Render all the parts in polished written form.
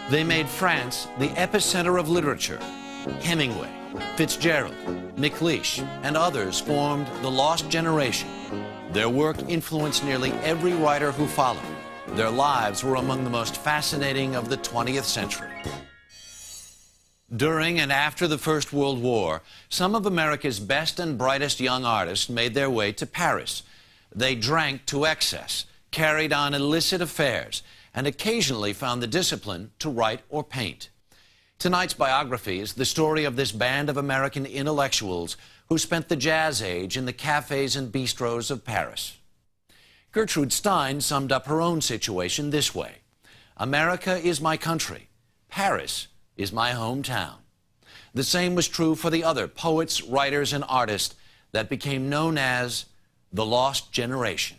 They made France the epicenter of literature. Hemingway, Fitzgerald, McLeish, and others formed the Lost Generation. Their work influenced nearly every writer who followed. Their lives were among the most fascinating of the 20th century. During and after the First World War, some of America's best and brightest young artists made their way to Paris. They drank to excess, carried on illicit affairs, and occasionally found the discipline to write or paint. Tonight's biography is the story of this band of American intellectuals who spent the Jazz Age in the cafes and bistros of Paris. Gertrude Stein summed up her own situation this way: America is my country. Paris is my hometown. The same was true for the other poets, writers, and artists that became known as the Lost Generation.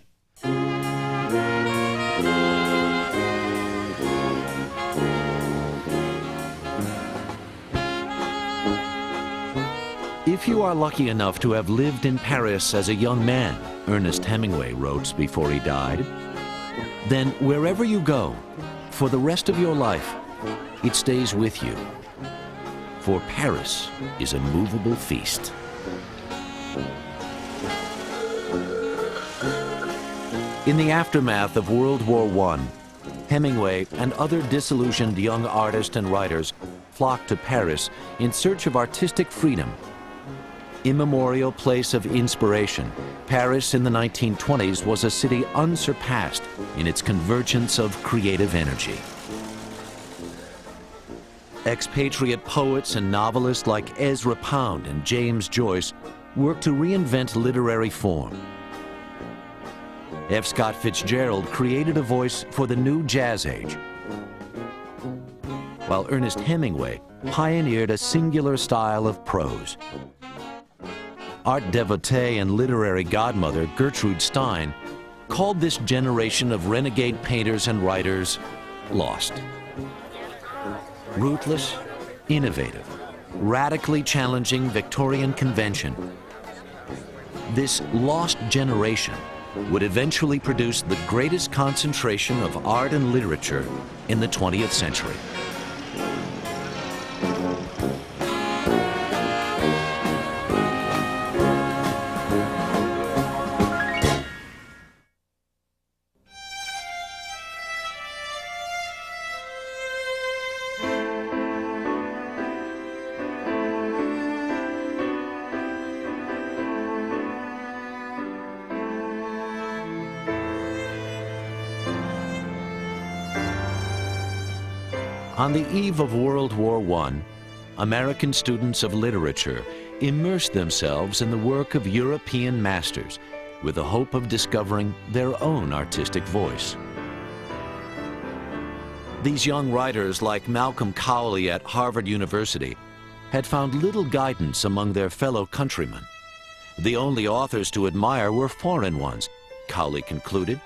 If you are lucky enough to have lived in Paris as a young man, Ernest Hemingway wrote before he died, then wherever you go, for the rest of your life, it stays with you. For Paris is a movable feast. In the aftermath of World War I, Hemingway and other disillusioned young artists and writers flocked to Paris in search of artistic freedom. Immemorial place of inspiration, Paris in the 1920s was a city unsurpassed in its convergence of creative energy. Expatriate poets and novelists like Ezra Pound and James Joyce worked to reinvent literary form. F. Scott Fitzgerald created a voice for the new jazz age, while Ernest Hemingway pioneered a singular style of prose. Art devotee and literary godmother Gertrude Stein called this generation of renegade painters and writers lost. Ruthless, innovative, radically challenging Victorian convention. This lost generation would eventually produce the greatest concentration of art and literature in the 20th century. On the eve of World War I, American students of literature immersed themselves in the work of European masters with the hope of discovering their own artistic voice. These young writers, like Malcolm Cowley at Harvard University, had found little guidance among their fellow countrymen. The only authors to admire were foreign ones, Cowley concluded.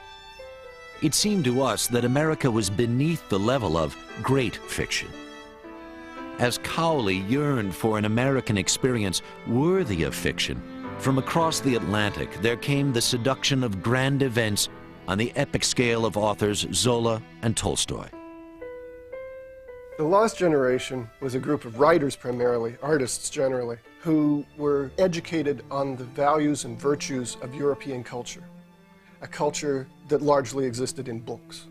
It seemed to us that America was beneath the level of great fiction. As Cowley yearned for an American experience worthy of fiction, from across the Atlantic there came the seduction of grand events on the epic scale of authors Zola and Tolstoy. The Lost Generation was a group of writers primarily, artists generally, who were educated on the values and virtues of European culture, a culture that largely existed in books.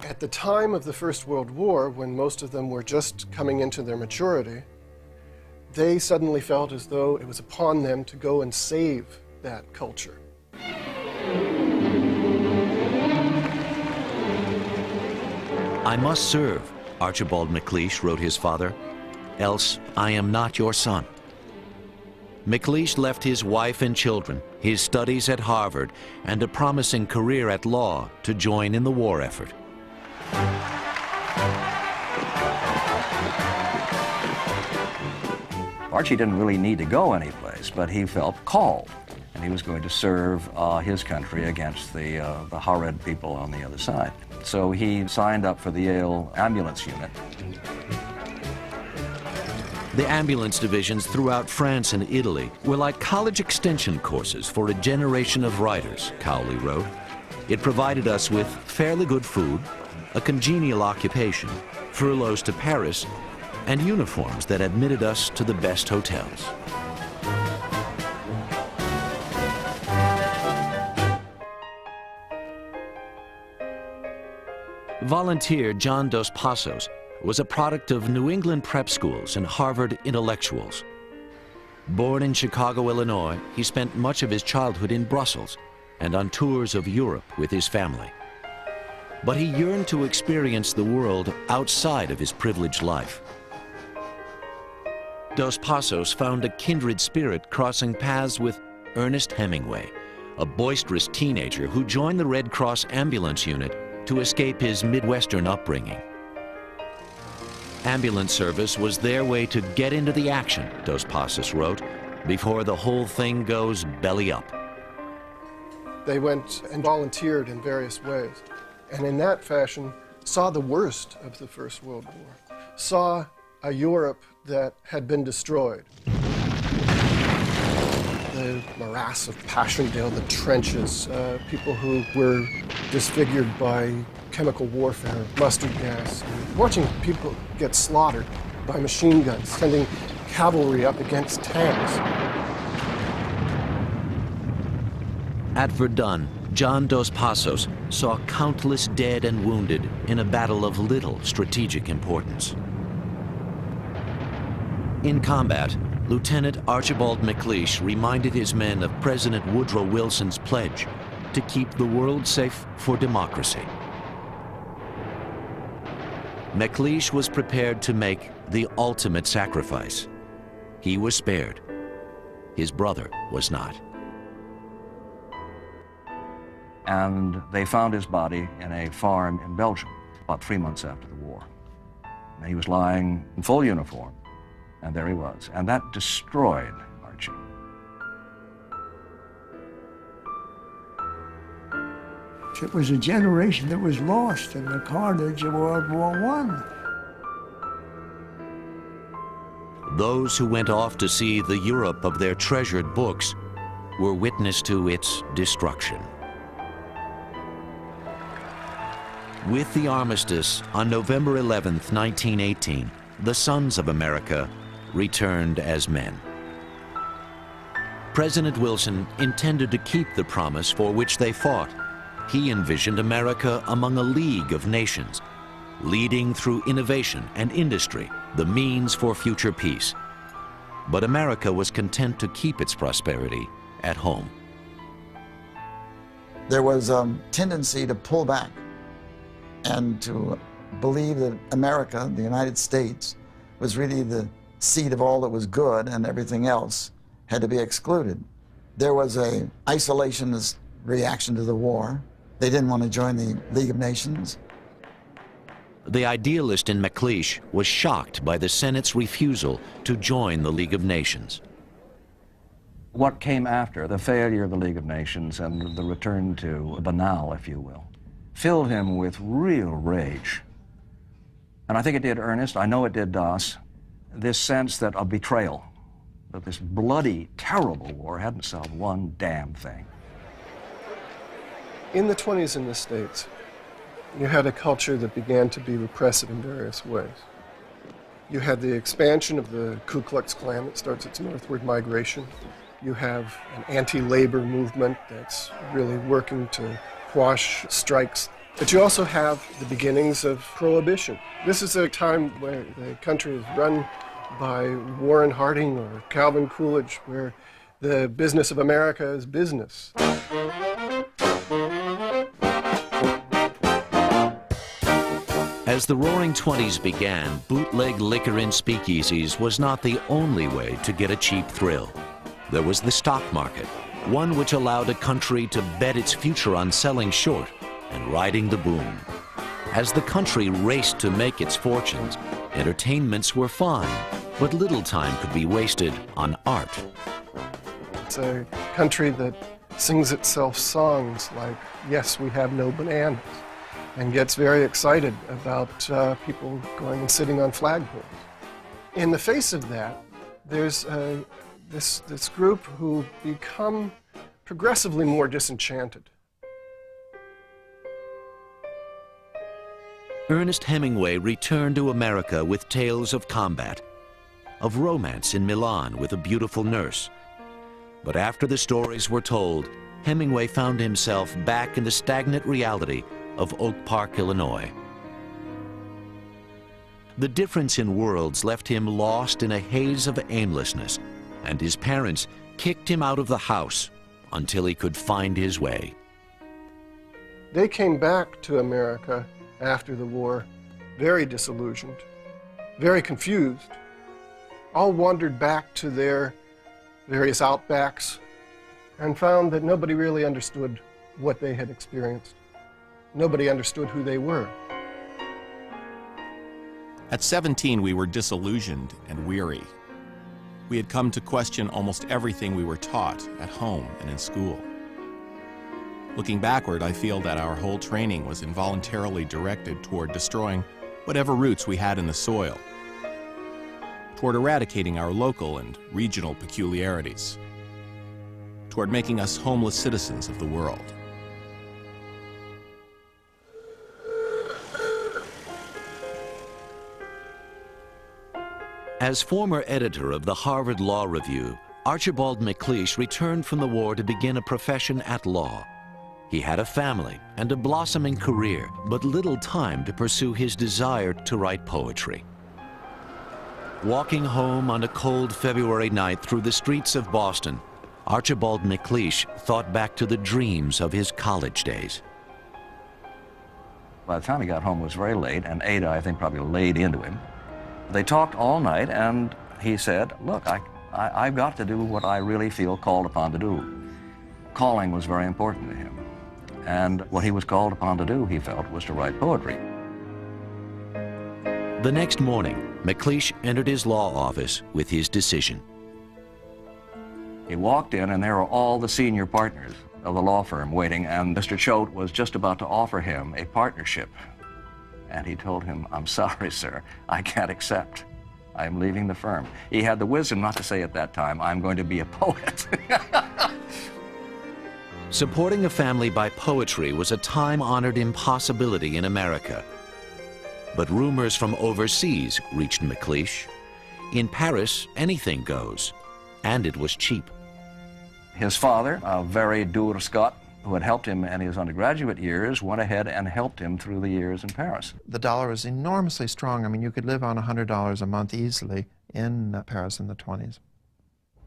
At the time of the First World War, when most of them were just coming into their maturity, they suddenly felt as though it was upon them to go and save that culture. I must serve, Archibald MacLeish wrote his father, else I am not your son. MacLeish left his wife and children, his studies at Harvard, and a promising career at law to join in the war effort. Archie didn't really need to go anyplace, but he felt called, and he was going to serve his country against the horrid people on the other side. So he signed up for the Yale ambulance unit. The ambulance divisions throughout France and Italy were like college extension courses for a generation of writers, Cowley wrote. It provided us with fairly good food, a congenial occupation, furloughs to Paris, and uniforms that admitted us to the best hotels. Volunteer John Dos Passos was a product of New England prep schools and Harvard intellectuals. Born in Chicago, Illinois, he spent much of his childhood in Brussels and on tours of Europe with his family. But he yearned to experience the world outside of his privileged life. Dos Passos found a kindred spirit crossing paths with Ernest Hemingway, a boisterous teenager who joined the Red Cross ambulance unit to escape his Midwestern upbringing. Ambulance service was their way to get into the action, Dos Passos wrote, before the whole thing goes belly up. They went and volunteered in various ways, and in that fashion saw the worst of the First World War, saw a Europe that had been destroyed. The morass of Passchendaele, the trenches, people who were disfigured by chemical warfare, mustard gas, watching people get slaughtered by machine guns, sending cavalry up against tanks. At Verdun, John Dos Passos saw countless dead and wounded in a battle of little strategic importance. In combat, Lieutenant Archibald MacLeish reminded his men of President Woodrow Wilson's pledge to keep the world safe for democracy. MacLeish was prepared to make the ultimate sacrifice. He was spared. His brother was not. And they found his body in a farm in Belgium about 3 months after the war. And he was lying in full uniform, and there he was. And that destroyed Archie. It was a generation that was lost in the carnage of World War I. Those who went off to see the Europe of their treasured books were witness to its destruction. With the armistice on November 11th, 1918, the sons of America returned as men. President Wilson intended to keep the promise for which they fought. He envisioned America among a league of nations, leading through innovation and industry the means for future peace. But America was content to keep its prosperity at home. There was a tendency to pull back and to believe that America, the United States, was really the seat of all that was good and everything else had to be excluded. There was an isolationist reaction to the war. They didn't want to join the League of Nations. The idealist in MacLeish was shocked by the Senate's refusal to join the League of Nations. What came after, the failure of the League of Nations and the return to banal, if you will, filled him with real rage. And I think it did Ernest, I know it did Dos, this sense that of betrayal, that this bloody, terrible war hadn't solved one damn thing. In the 20s in the States, you had a culture that began to be repressive in various ways. You had the expansion of the Ku Klux Klan that starts its northward migration. You have an anti-labor movement that's really working to quash strikes. But you also have the beginnings of prohibition. This is a time where the country is run by Warren Harding or Calvin Coolidge, where the business of America is business. As the Roaring Twenties began, bootleg liquor in speakeasies was not the only way to get a cheap thrill. There was the stock market, one which allowed a country to bet its future on selling short and riding the boom. As the country raced to make its fortunes, entertainments were fine, but little time could be wasted on art. It's a country that sings itself songs like, "Yes, we have no bananas," and gets very excited about people going and sitting on flagpoles. In the face of that, there's this group who become progressively more disenchanted. Ernest Hemingway returned to America with tales of combat, of romance in Milan with a beautiful nurse. But after the stories were told, Hemingway found himself back in the stagnant reality of Oak Park, Illinois. The difference in worlds left him lost in a haze of aimlessness, and his parents kicked him out of the house until he could find his way. They came back to America after the war, very disillusioned, very confused, all wandered back to their various outbacks and found that nobody really understood what they had experienced. Nobody understood who they were. At 17, we were disillusioned and weary. We had come to question almost everything we were taught at home and in school. Looking backward, I feel that our whole training was involuntarily directed toward destroying whatever roots we had in the soil, toward eradicating our local and regional peculiarities, toward making us homeless citizens of the world. As former editor of the Harvard Law Review, Archibald MacLeish returned from the war to begin a profession at law. He had a family and a blossoming career, but little time to pursue his desire to write poetry. Walking home on a cold February night through the streets of Boston, Archibald MacLeish thought back to the dreams of his college days. By the time he got home, it was very late, and Ada, I think, probably laid into him. They talked all night, and he said, look, I've got to do what I really feel called upon to do. Calling was very important to him. And what he was called upon to do, he felt, was to write poetry. The next morning, MacLeish entered his law office with his decision. He walked in, and there were all the senior partners of the law firm waiting, and Mr. Choate was just about to offer him a partnership. And he told him, I'm sorry, sir, I can't accept. I'm leaving the firm. He had the wisdom not to say at that time, I'm going to be a poet. Supporting a family by poetry was a time-honored impossibility in America. But rumors from overseas reached MacLeish. In Paris, anything goes, and it was cheap. His father, a very dur Scot, who had helped him in his undergraduate years, went ahead and helped him through the years in Paris. The dollar was enormously strong. I mean, you could live on $100 a month easily in Paris in the 20s.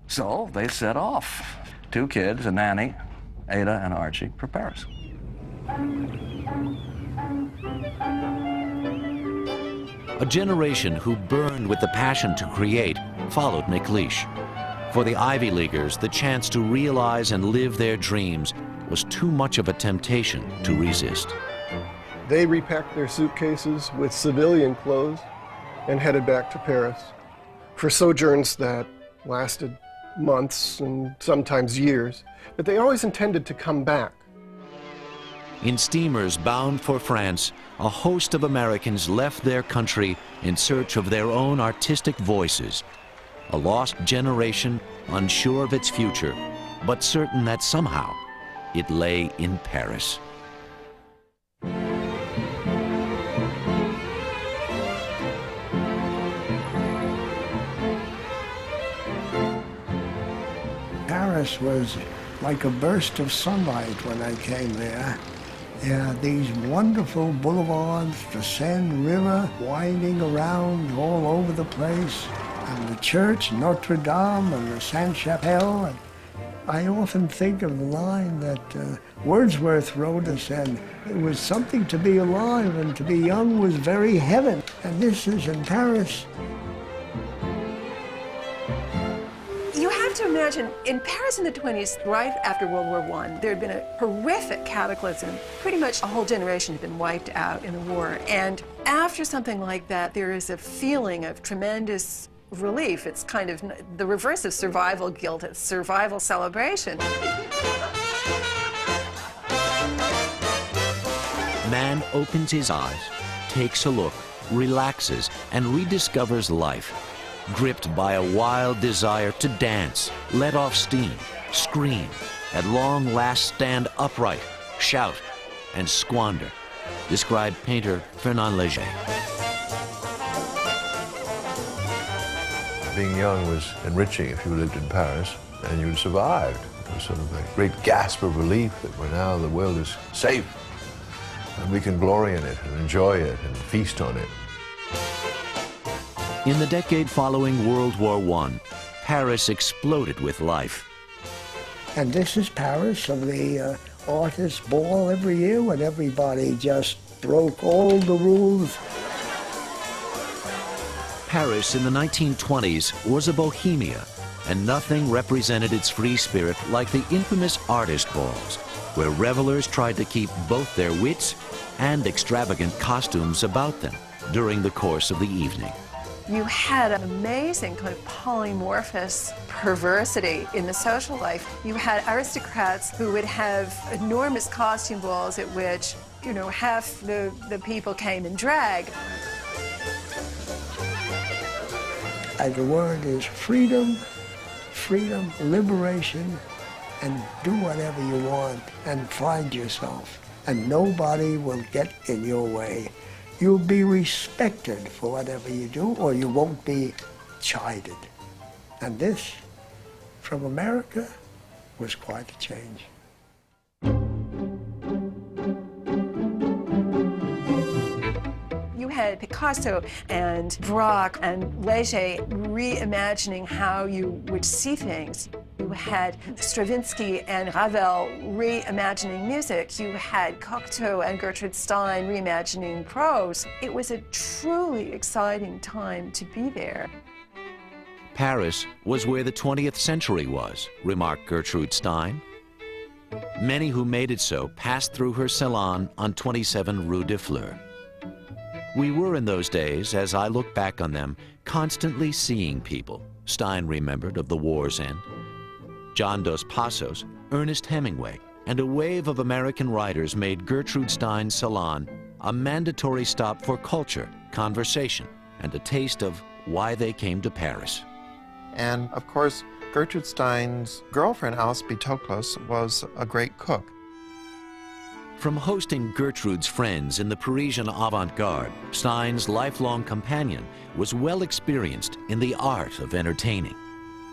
So they set off. 2 kids, a nanny, Ada and Archie, for Paris. A generation who burned with the passion to create followed MacLeish. For the Ivy Leaguers, the chance to realize and live their dreams was too much of a temptation to resist. They repacked their suitcases with civilian clothes and headed back to Paris for sojourns that lasted months and sometimes years, but they always intended to come back. In steamers bound for France, a host of Americans left their country in search of their own artistic voices. A lost generation, unsure of its future, but certain that somehow it lay in Paris. Paris was like a burst of sunlight when I came there. Yeah, these wonderful boulevards, the Seine River winding around all over the place, and the church, Notre Dame, and the Sainte-Chapelle. And I often think of the line that Wordsworth wrote and said, it was something to be alive, and to be young was very heaven. And this is in Paris. You have to imagine, in Paris in the 20s, right after World War I, there had been a horrific cataclysm. Pretty much a whole generation had been wiped out in the war. And after something like that, there is a feeling of tremendous relief. It's kind of the reverse of survival guilt. It's survival celebration. Man opens his eyes, takes a look, relaxes, and rediscovers life, gripped by a wild desire to dance, let off steam, scream, at long last stand upright, shout, and squander. described painter Fernand Léger. Being young was enriching if you lived in Paris and you survived. It was sort of a great gasp of relief that now the world is safe and we can glory in it and enjoy it and feast on it. In the decade following World War I, Paris exploded with life. And this is Paris of the artist ball every year when everybody just broke all the rules. Paris in the 1920s was a bohemia, and nothing represented its free spirit like the infamous artist balls, where revelers tried to keep both their wits and extravagant costumes about them during the course of the evening. You had an amazing kind of polymorphous perversity in the social life. You had aristocrats who would have enormous costume balls at which, you know, half the people came in drag. And the word is freedom, freedom, liberation, and do whatever you want and find yourself. And nobody will get in your way. You'll be respected for whatever you do, or you won't be chided. And this, from America, was quite a change. You had Picasso and Braque and Léger reimagining how you would see things. You had Stravinsky and Ravel reimagining music. You had Cocteau and Gertrude Stein reimagining prose. It was a truly exciting time to be there. Paris was where the 20th century was, remarked Gertrude Stein. Many who made it so passed through her salon on 27 Rue de Fleurs. We were in those days, as I look back on them, constantly seeing people, Stein remembered of the war's end. John Dos Passos, Ernest Hemingway, and a wave of American writers made Gertrude Stein's salon a mandatory stop for culture, conversation, and a taste of why they came to Paris. And of course, Gertrude Stein's girlfriend, Alice B. Toklas, was a great cook. From hosting Gertrude's friends in the Parisian avant-garde, Stein's lifelong companion was well experienced in the art of entertaining.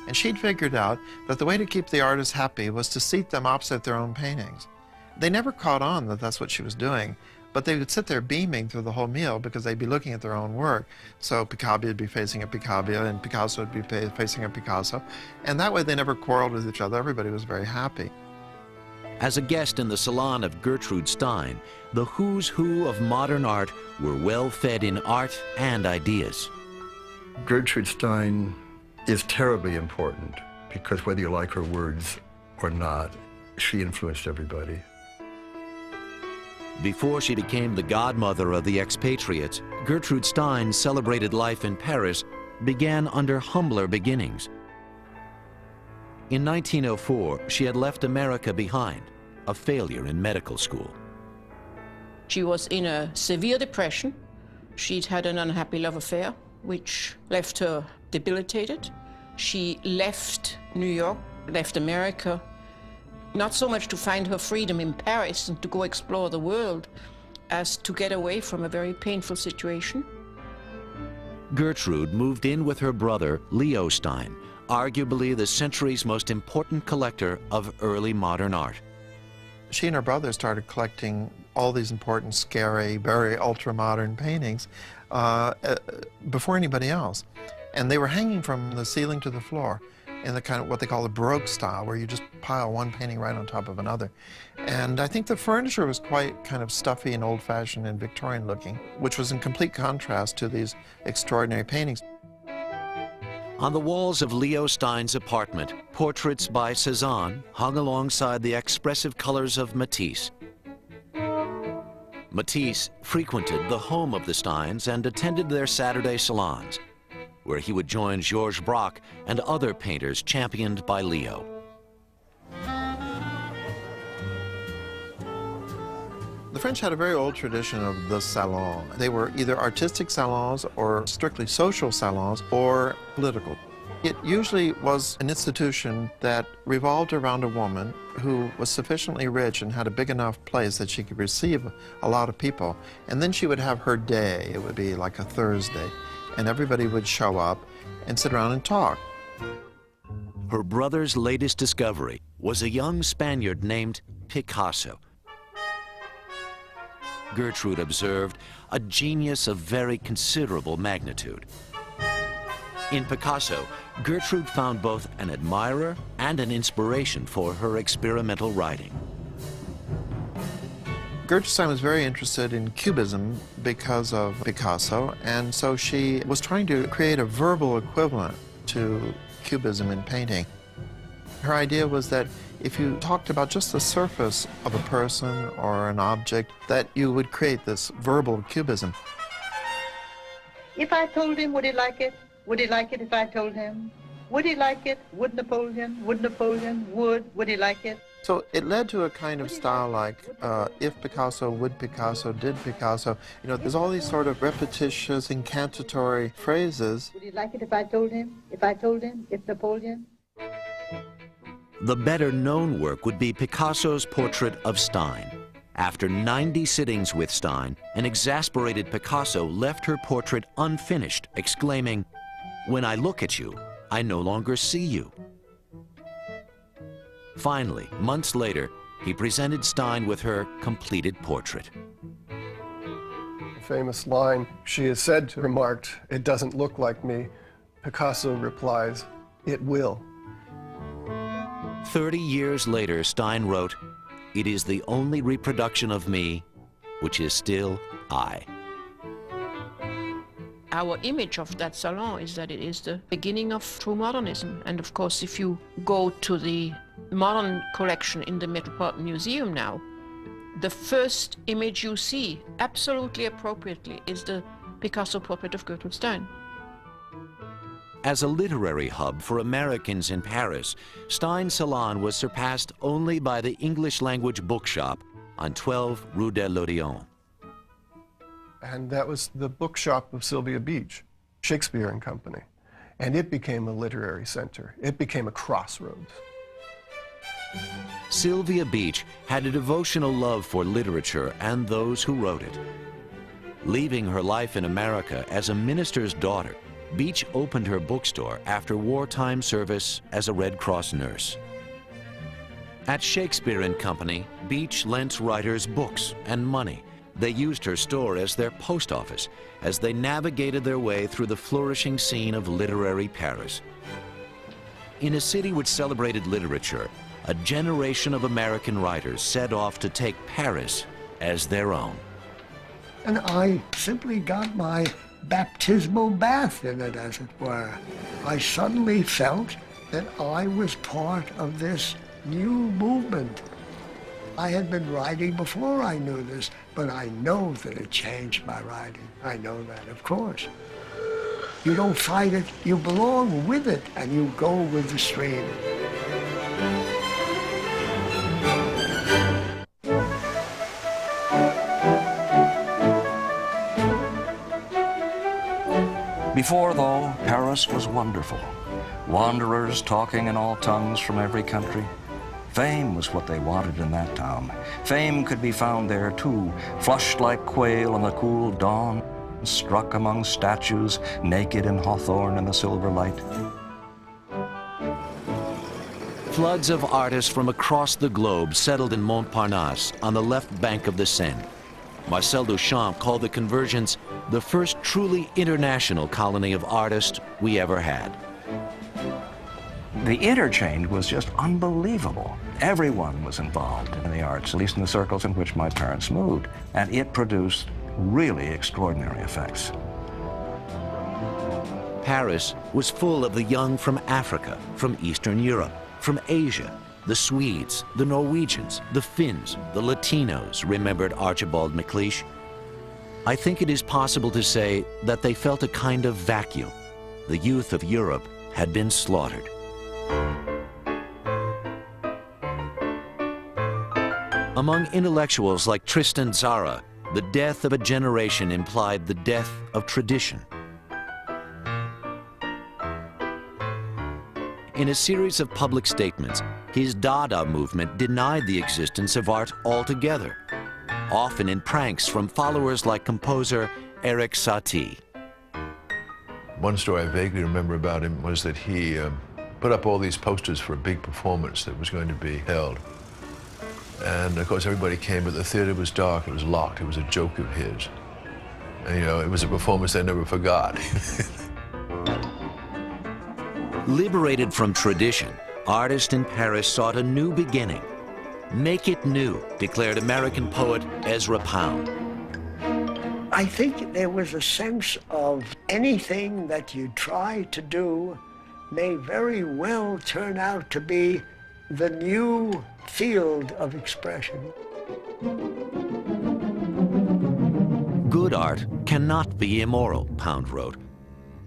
And she'd figured out that the way to keep the artists happy was to seat them opposite their own paintings. They never caught on that that's what she was doing, but they would sit there beaming through the whole meal because they'd be looking at their own work. So Picabia would be facing a Picabia and Picasso would be facing a Picasso. And that way they never quarreled with each other. Everybody was very happy. As a guest in the salon of Gertrude Stein, the who's who of modern art were well fed in art and ideas. Gertrude Stein is terribly important because whether you like her words or not, she influenced everybody. Before she became the godmother of the expatriates, Gertrude Stein's celebrated life in Paris began under humbler beginnings. In 1904, she had left America behind, a failure in medical school. She was in a severe depression. She'd had an unhappy love affair, which left her debilitated. She left New York, left America, not so much to find her freedom in Paris and to go explore the world, as to get away from a very painful situation. Gertrude moved in with her brother, Leo Stein, arguably the century's most important collector of early modern art. She and her brother started collecting all these important, scary, very ultra-modern paintings before anybody else. And they were hanging from the ceiling to the floor in the kind of what they call the Baroque style, where you just pile one painting right on top of another. And I think the furniture was quite kind of stuffy and old-fashioned and Victorian looking, which was in complete contrast to these extraordinary paintings. On the walls of Leo Stein's apartment, portraits by Cézanne hung alongside the expressive colors of Matisse. Matisse frequented the home of the Steins and attended their Saturday salons, where he would join Georges Braque and other painters championed by Leo. The French had a very old tradition of the salon. They were either artistic salons or strictly social salons or political. It usually was an institution that revolved around a woman who was sufficiently rich and had a big enough place that she could receive a lot of people. And then she would have her day. It would be like a Thursday. And everybody would show up and sit around and talk. Her brother's latest discovery was a young Spaniard named Picasso. Gertrude observed a genius of very considerable magnitude. In Picasso, Gertrude found both an admirer and an inspiration for her experimental writing. Gertrude Stein was very interested in Cubism because of Picasso, and so she was trying to create a verbal equivalent to Cubism in painting. Her idea was that if you talked about just the surface of a person or an object, that you would create this verbal Cubism. If I told him, would he like it? Would he like it if I told him? Would he like it? Would Napoleon? Would Napoleon? Would he like it? So it led to a kind of style like, if Picasso, would Picasso, did Picasso. You know, there's all these sort of repetitious, incantatory phrases. Would he like it if I told him? If I told him? If Napoleon? The better-known work would be Picasso's portrait of Stein. After 90 sittings with Stein, an exasperated Picasso left her portrait unfinished, exclaiming, "When I look at you, I no longer see you." Finally, months later, he presented Stein with her completed portrait. The famous line, she is said to have remarked, "It doesn't look like me." Picasso replies, "It will." 30 years later, Stein wrote, "It is the only reproduction of me which is still I." Our image of that salon is that it is the beginning of true modernism. And of course, if you go to the modern collection in the Metropolitan Museum now, the first image you see, absolutely appropriately, is the Picasso portrait of Gertrude Stein. As a literary hub for Americans in Paris, Stein's salon was surpassed only by the English-language bookshop on 12 Rue de l'Odéon. And that was the bookshop of Sylvia Beach, Shakespeare and Company. And it became a literary center. It became a crossroads. Sylvia Beach had a devotional love for literature and those who wrote it. Leaving her life in America as a minister's daughter, Beach opened her bookstore after wartime service as a Red Cross nurse. At Shakespeare and Company, Beach lent writers books and money. They used her store as their post office as they navigated their way through the flourishing scene of literary Paris. In a city which celebrated literature, a generation of American writers set off to take Paris as their own. And I simply got my baptismal bath in it, as it were. I suddenly felt that I was part of this new movement. I had been writing before I knew this, but I know that it changed my writing. I know that, of course. You don't fight it, you belong with it, and you go with the stream. Before, though, Paris was wonderful. Wanderers talking in all tongues from every country. Fame was what they wanted in that town. Fame could be found there, too, flushed like quail in the cool dawn, struck among statues, naked in hawthorn in the silver light. Floods of artists from across the globe settled in Montparnasse on the left bank of the Seine. Marcel Duchamp called the Convergence the first truly international colony of artists we ever had. The interchange was just unbelievable. Everyone was involved in the arts, at least in the circles in which my parents moved, and it produced really extraordinary effects. Paris was full of the young from Africa, from Eastern Europe, from Asia. The Swedes, the Norwegians, the Finns, the Latinos, remembered Archibald MacLeish. I think it is possible to say that they felt a kind of vacuum. The youth of Europe had been slaughtered. Among intellectuals like Tristan Tzara, the death of a generation implied the death of tradition. In a series of public statements, his Dada movement denied the existence of art altogether, often in pranks from followers like composer Erik Satie. One story I vaguely remember about him was that he put up all these posters for a big performance that was going to be held. And of course everybody came, but the theater was dark, it was locked, it was a joke of his. And, you know, it was a performance they never forgot. Liberated from tradition, artists in Paris sought a new beginning. Make it new, declared American poet Ezra Pound. I think there was a sense of anything that you try to do may very well turn out to be the new field of expression. Good art cannot be immoral, Pound wrote.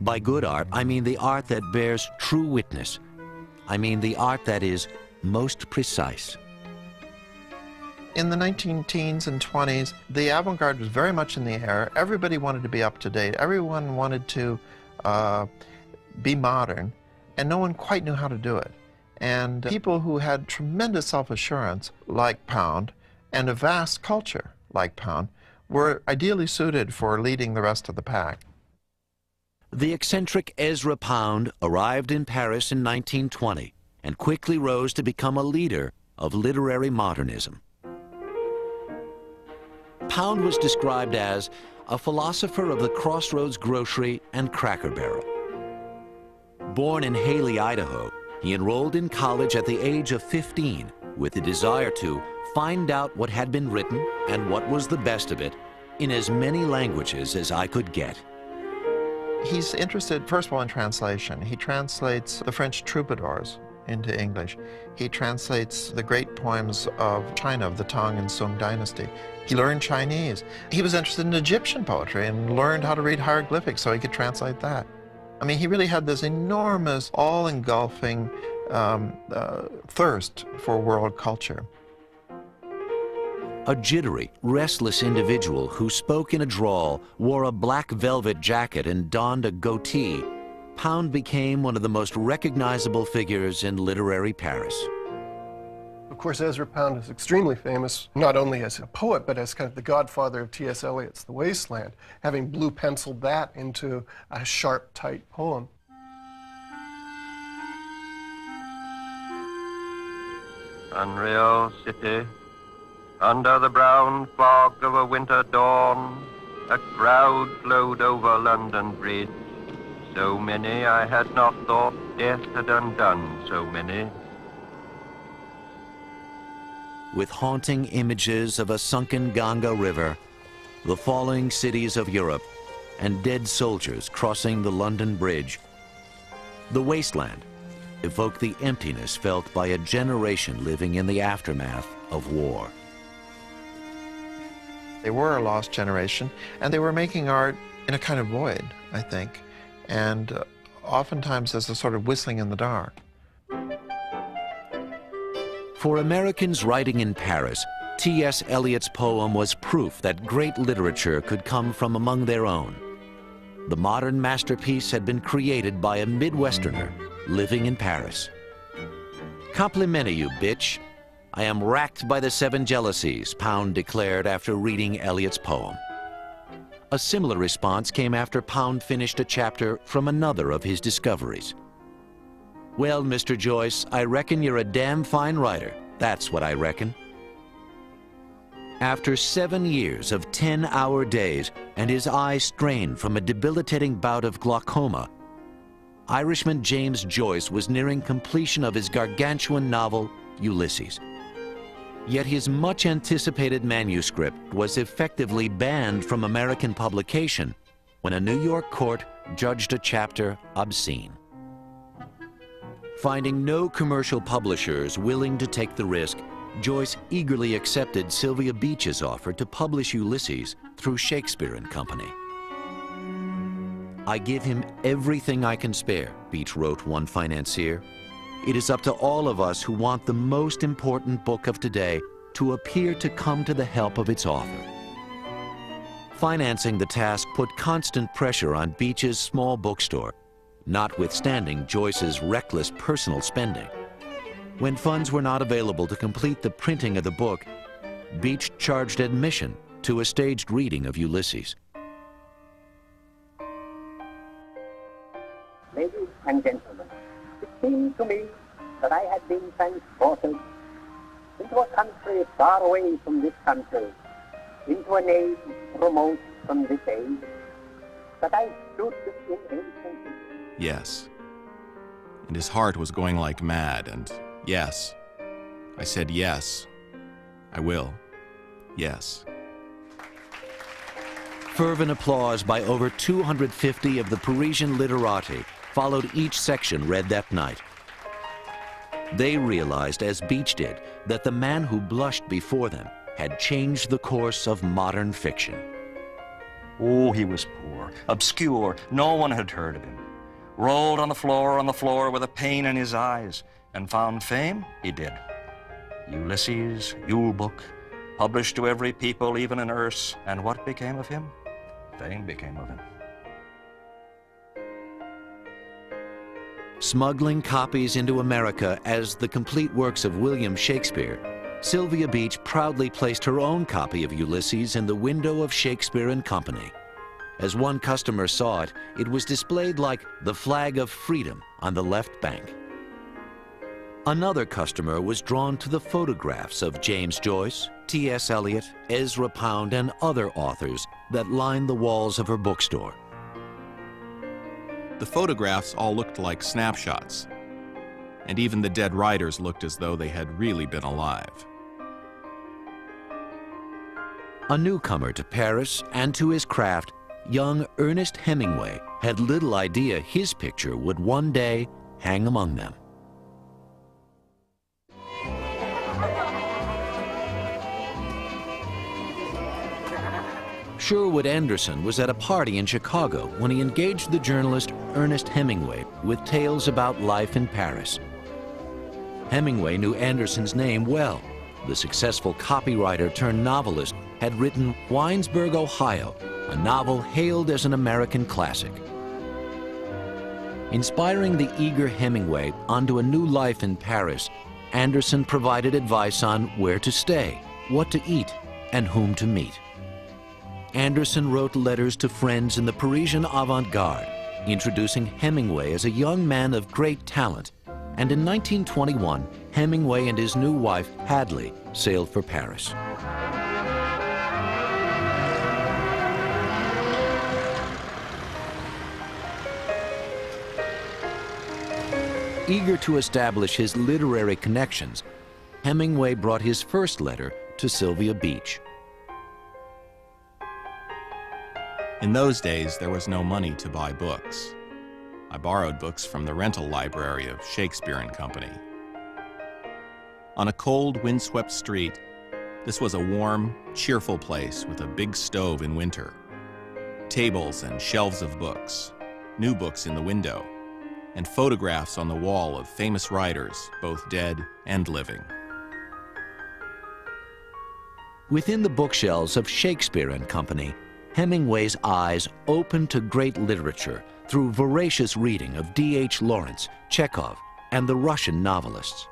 By good art, I mean the art that bears true witness. I mean the art that is most precise. In the 19-teens and 20s, the avant-garde was very much in the air. Everybody wanted to be up to date. Everyone wanted to be modern, and no one quite knew how to do it. And people who had tremendous self-assurance, like Pound, and a vast culture, like Pound, were ideally suited for leading the rest of the pack. The eccentric Ezra Pound arrived in Paris in 1920 and quickly rose to become a leader of literary modernism. Pound was described as a philosopher of the crossroads grocery and Cracker Barrel. Born in Haley, Idaho, he enrolled in college at the age of 15 with the desire to find out what had been written and what was the best of it in as many languages as I could get. He's interested, first of all, in translation. He translates the French troubadours into English. He translates the great poems of China, of the Tang and Sung dynasty. He learned Chinese. He was interested in Egyptian poetry and learned how to read hieroglyphics so he could translate that. I mean, he really had this enormous, all-engulfing thirst for world culture. A jittery, restless individual who spoke in a drawl, wore a black velvet jacket, and donned a goatee, Pound became one of the most recognizable figures in literary Paris. Of course, Ezra Pound is extremely famous, not only as a poet, but as kind of the godfather of T.S. Eliot's The Waste Land, having blue penciled that into a sharp, tight poem. Unreal city, under the brown fog of a winter dawn, a crowd flowed over London Bridge. So many I had not thought death had undone so many. With haunting images of a sunken Ganga River, the falling cities of Europe, and dead soldiers crossing the London Bridge, The Waste Land evoked the emptiness felt by a generation living in the aftermath of war. They were a lost generation, and they were making art in a kind of void, I think, and oftentimes as a sort of whistling in the dark. For Americans writing in Paris, T.S. Eliot's poem was proof that great literature could come from among their own. The modern masterpiece had been created by a Midwesterner living in Paris. Complimente you, bitch. I am racked by the 7 jealousies, Pound declared after reading Eliot's poem. A similar response came after Pound finished a chapter from another of his discoveries. Well, Mr. Joyce, I reckon you're a damn fine writer. That's what I reckon. After 7 years of 10-hour days and his eyes strained from a debilitating bout of glaucoma, Irishman James Joyce was nearing completion of his gargantuan novel, Ulysses. Yet his much-anticipated manuscript was effectively banned from American publication when a New York court judged a chapter obscene. Finding no commercial publishers willing to take the risk, Joyce eagerly accepted Sylvia Beach's offer to publish Ulysses through Shakespeare and Company. I give him everything I can spare, Beach wrote one financier. It is up to all of us who want the most important book of today to appear to come to the help of its author. Financing the task put constant pressure on Beach's small bookstore, notwithstanding Joyce's reckless personal spending. When funds were not available to complete the printing of the book, Beach charged admission to a staged reading of Ulysses. Ladies and gentlemen, it seemed to me that I had been transported into a country far away from this country, into an age remote from this age, that I stood in ancient. Yes. And his heart was going like mad, and yes. I said yes. I will. Yes. Fervent applause by over 250 of the Parisian literati followed each section read that night. They realized, as Beach did, that the man who blushed before them had changed the course of modern fiction. Oh, he was poor, obscure, no one had heard of him. Rolled on the floor with a pain in his eyes, and found fame? He did. Ulysses, Yule Book, published to every people, even in Erse, and what became of him? Fame became of him. Smuggling copies into America as the complete works of William Shakespeare, Sylvia Beach proudly placed her own copy of Ulysses in the window of Shakespeare and Company. As one customer saw it, it was displayed like the flag of freedom on the left bank. Another customer was drawn to the photographs of James Joyce, T.S. Eliot, Ezra Pound, and other authors that lined the walls of her bookstore. The photographs all looked like snapshots, and even the dead writers looked as though they had really been alive. A newcomer to Paris and to his craft, young Ernest Hemingway had little idea his picture would one day hang among them. Sherwood Anderson was at a party in Chicago when he engaged the journalist Ernest Hemingway with tales about life in Paris. Hemingway knew Anderson's name well. The successful copywriter turned novelist had written Winesburg, Ohio, a novel hailed as an American classic. Inspiring the eager Hemingway onto a new life in Paris, Anderson provided advice on where to stay, what to eat, and whom to meet. Anderson wrote letters to friends in the Parisian avant-garde, introducing Hemingway as a young man of great talent. And in 1921, Hemingway and his new wife, Hadley, sailed for Paris. Eager to establish his literary connections, Hemingway brought his first letter to Sylvia Beach. In those days, there was no money to buy books. I borrowed books from the rental library of Shakespeare and Company. On a cold, windswept street, this was a warm, cheerful place with a big stove in winter, tables and shelves of books, new books in the window, and photographs on the wall of famous writers, both dead and living. Within the bookshelves of Shakespeare and Company, Hemingway's eyes opened to great literature through voracious reading of D.H. Lawrence, Chekhov, and the Russian novelists.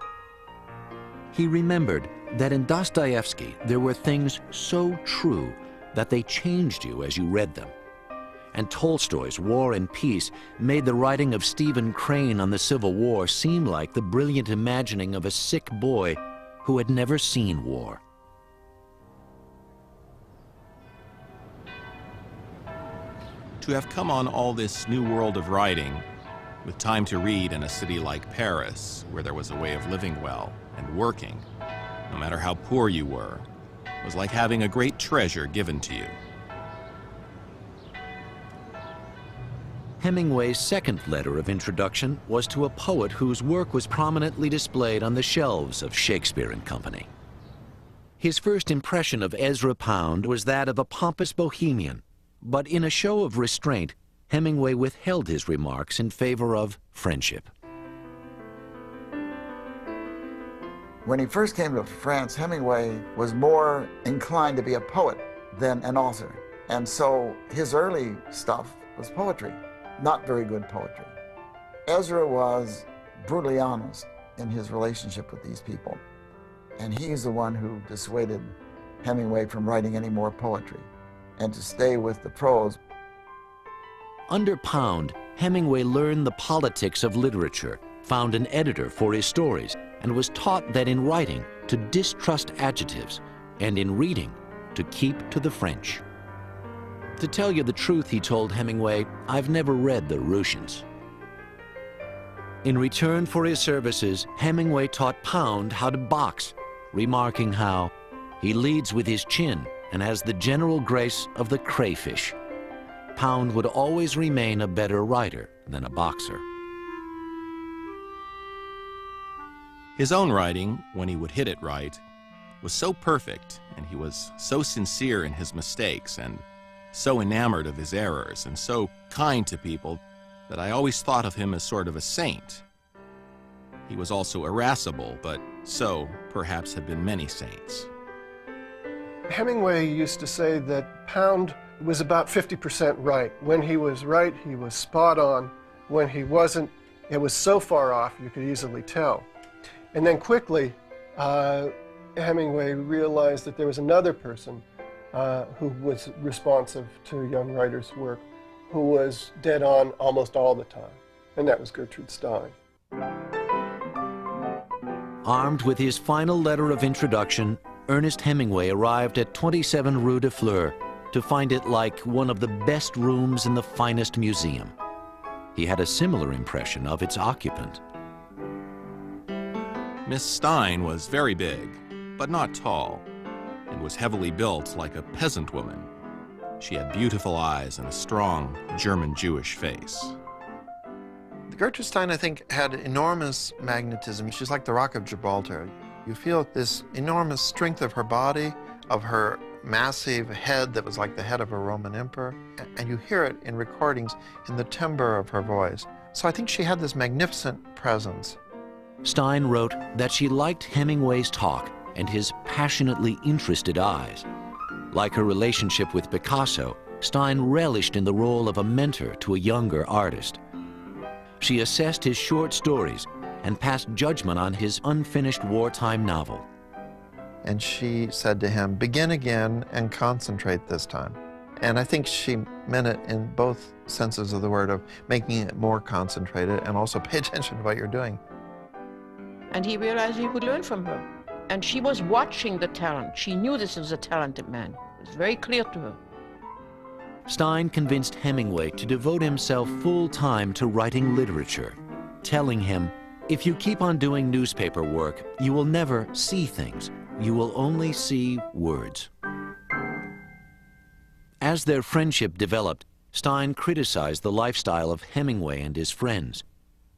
He remembered that in Dostoevsky there were things so true that they changed you as you read them. And Tolstoy's War and Peace made the writing of Stephen Crane on the Civil War seem like the brilliant imagining of a sick boy who had never seen war. To have come on all this new world of writing, with time to read in a city like Paris, where there was a way of living well and working, no matter how poor you were, was like having a great treasure given to you. Hemingway's second letter of introduction was to a poet whose work was prominently displayed on the shelves of Shakespeare and Company. His first impression of Ezra Pound was that of a pompous bohemian, but in a show of restraint, Hemingway withheld his remarks in favor of friendship. When he first came to France, Hemingway was more inclined to be a poet than an author. And so his early stuff was poetry, not very good poetry. Ezra was brutally honest in his relationship with these people. And he's the one who dissuaded Hemingway from writing any more poetry and to stay with the prose. Under Pound, Hemingway learned the politics of literature, found an editor for his stories, and was taught that in writing to distrust adjectives, and in reading to keep to the French. To tell you the truth, he told Hemingway, I've never read the Russians. In return for his services, Hemingway taught Pound how to box, remarking how he leads with his chin and has the general grace of the crayfish. Pound would always remain a better writer than a boxer. His own writing, when he would hit it right, was so perfect, and he was so sincere in his mistakes and so enamored of his errors and so kind to people that I always thought of him as sort of a saint. He was also irascible, but so perhaps have been many saints. Hemingway used to say that Pound was about 50% right. When he was right, he was spot on. When he wasn't, it was so far off you could easily tell. And then quickly, Hemingway realized that there was another person who was responsive to young writers' work, who was dead on almost all the time, and that was Gertrude Stein. Armed with his final letter of introduction, Ernest Hemingway arrived at 27 Rue de Fleur to find it like one of the best rooms in the finest museum. He had a similar impression of its occupant. Miss Stein was very big, but not tall, and was heavily built like a peasant woman. She had beautiful eyes and a strong German-Jewish face. Gertrude Stein, I think, had enormous magnetism. She's like the Rock of Gibraltar. You feel this enormous strength of her body, of her massive head that was like the head of a Roman emperor, and you hear it in recordings in the timbre of her voice. So I think she had this magnificent presence. Stein wrote that she liked Hemingway's talk and his passionately interested eyes. Like her relationship with Picasso, Stein relished in the role of a mentor to a younger artist. She assessed his short stories and passed judgment on his unfinished wartime novel. And she said to him, begin again and concentrate this time. And I think she meant it in both senses of the word, of making it more concentrated and also pay attention to what you're doing. And he realized he would learn from her. And she was watching the talent. She knew this was a talented man. It was very clear to her. Stein convinced Hemingway to devote himself full-time to writing literature, telling him, if you keep on doing newspaper work, you will never see things. You will only see words. As their friendship developed, Stein criticized the lifestyle of Hemingway and his friends.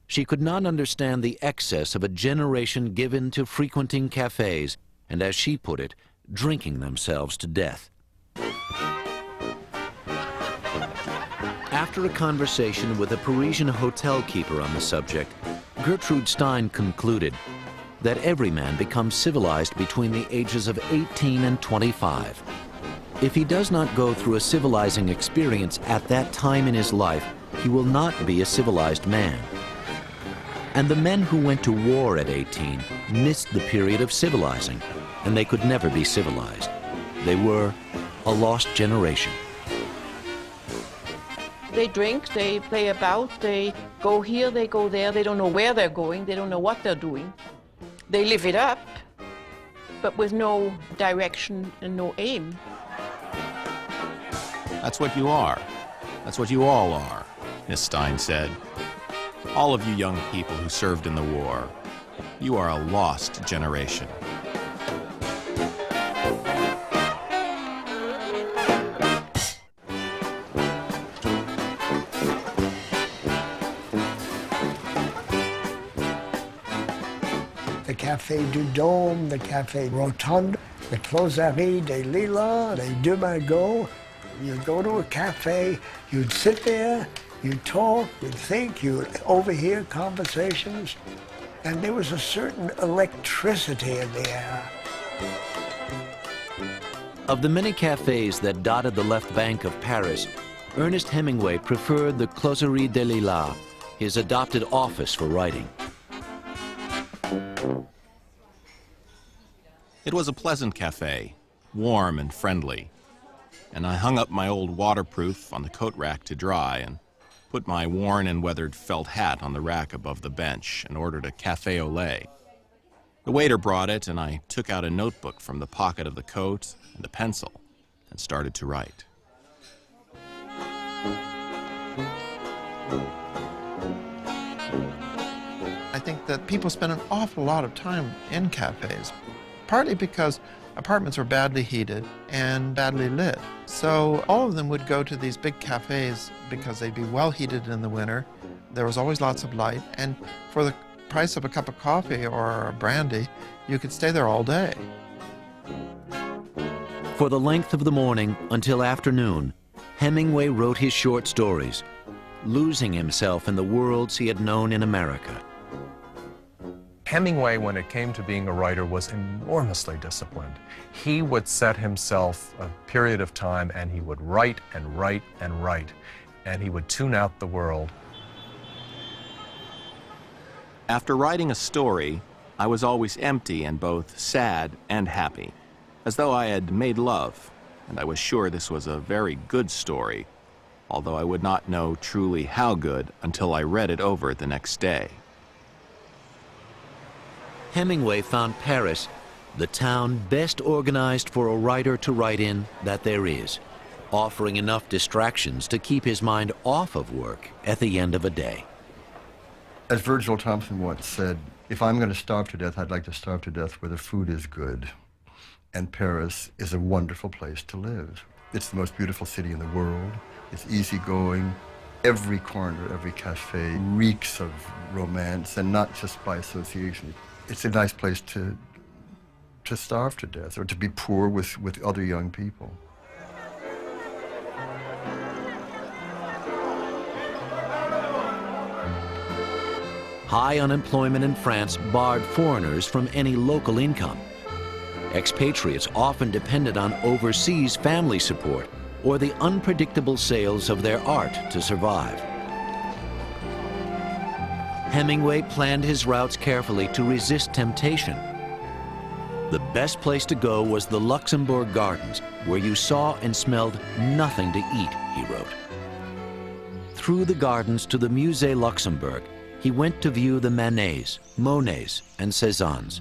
She could not understand the excess of a generation given to frequenting cafes and, as she put it, drinking themselves to death. After a conversation with a Parisian hotel keeper on the subject, Gertrude Stein concluded that every man becomes civilized between the ages of 18 and 25. If he does not go through a civilizing experience at that time in his life, he will not be a civilized man. And the men who went to war at 18 missed the period of civilizing, and they could never be civilized. They were a lost generation. They drink, they play about, they go here, they go there, they don't know where they're going, they don't know what they're doing. They live it up, but with no direction and no aim. That's what you are. That's what you all are, Miss Stein said. All of you young people who served in the war, you are a lost generation. The Café du Dôme, the Café Rotonde, the Closerie des Lilas, les Deux Magots. You'd go to a cafe, you'd sit there, you'd talk, you'd think, you'd overhear conversations, and there was a certain electricity in the air. Of the many cafes that dotted the left bank of Paris, Ernest Hemingway preferred the Closerie des Lilas. his adopted office for writing. It was a pleasant cafe, warm and friendly, and I hung up my old waterproof on the coat rack to dry and put my worn and weathered felt hat on the rack above the bench and ordered a cafe au lait. The waiter brought it, and I took out a notebook from the pocket of the coat and a pencil and started to write. I think that people spend an awful lot of time in cafes, partly because apartments were badly heated and badly lit. So all of them would go to these big cafes because they'd be well heated in the winter. There was always lots of light, and for the price of a cup of coffee or a brandy, you could stay there all day. For the length of the morning until afternoon, Hemingway wrote his short stories, losing himself in the worlds he had known in America. Hemingway, when it came to being a writer, was enormously disciplined. He would set himself a period of time and he would write and write and write, and he would tune out the world. After writing a story, I was always empty and both sad and happy, as though I had made love, and I was sure this was a very good story, although I would not know truly how good until I read it over the next day. Hemingway found Paris the town best organized for a writer to write in that there is, offering enough distractions to keep his mind off of work at the end of a day. As Virgil Thompson once said, if I'm going to starve to death, I'd like to starve to death where the food is good. And Paris is a wonderful place to live. It's the most beautiful city in the world. It's easygoing. Every corner, every cafe reeks of romance, and not just by association. It's a nice place to starve to death or to be poor with other young people. High unemployment in France barred foreigners from any local income. Expatriates often depended on overseas family support or the unpredictable sales of their art to survive. Hemingway planned his routes carefully to resist temptation. The best place to go was the Luxembourg Gardens, where you saw and smelled nothing to eat, he wrote. Through the gardens to the Musée Luxembourg, he went to view the Manets, Monets, and Cézannes.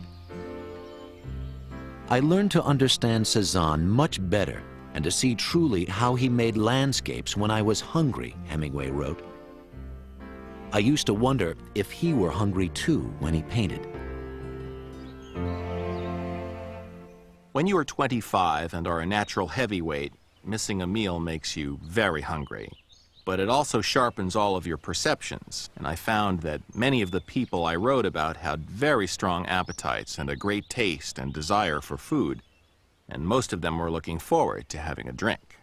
I learned to understand Cézanne much better and to see truly how he made landscapes when I was hungry, Hemingway wrote. I used to wonder if he were hungry too when he painted. When you are 25 and are a natural heavyweight, missing a meal makes you very hungry. But it also sharpens all of your perceptions, and I found that many of the people I wrote about had very strong appetites and a great taste and desire for food, and most of them were looking forward to having a drink.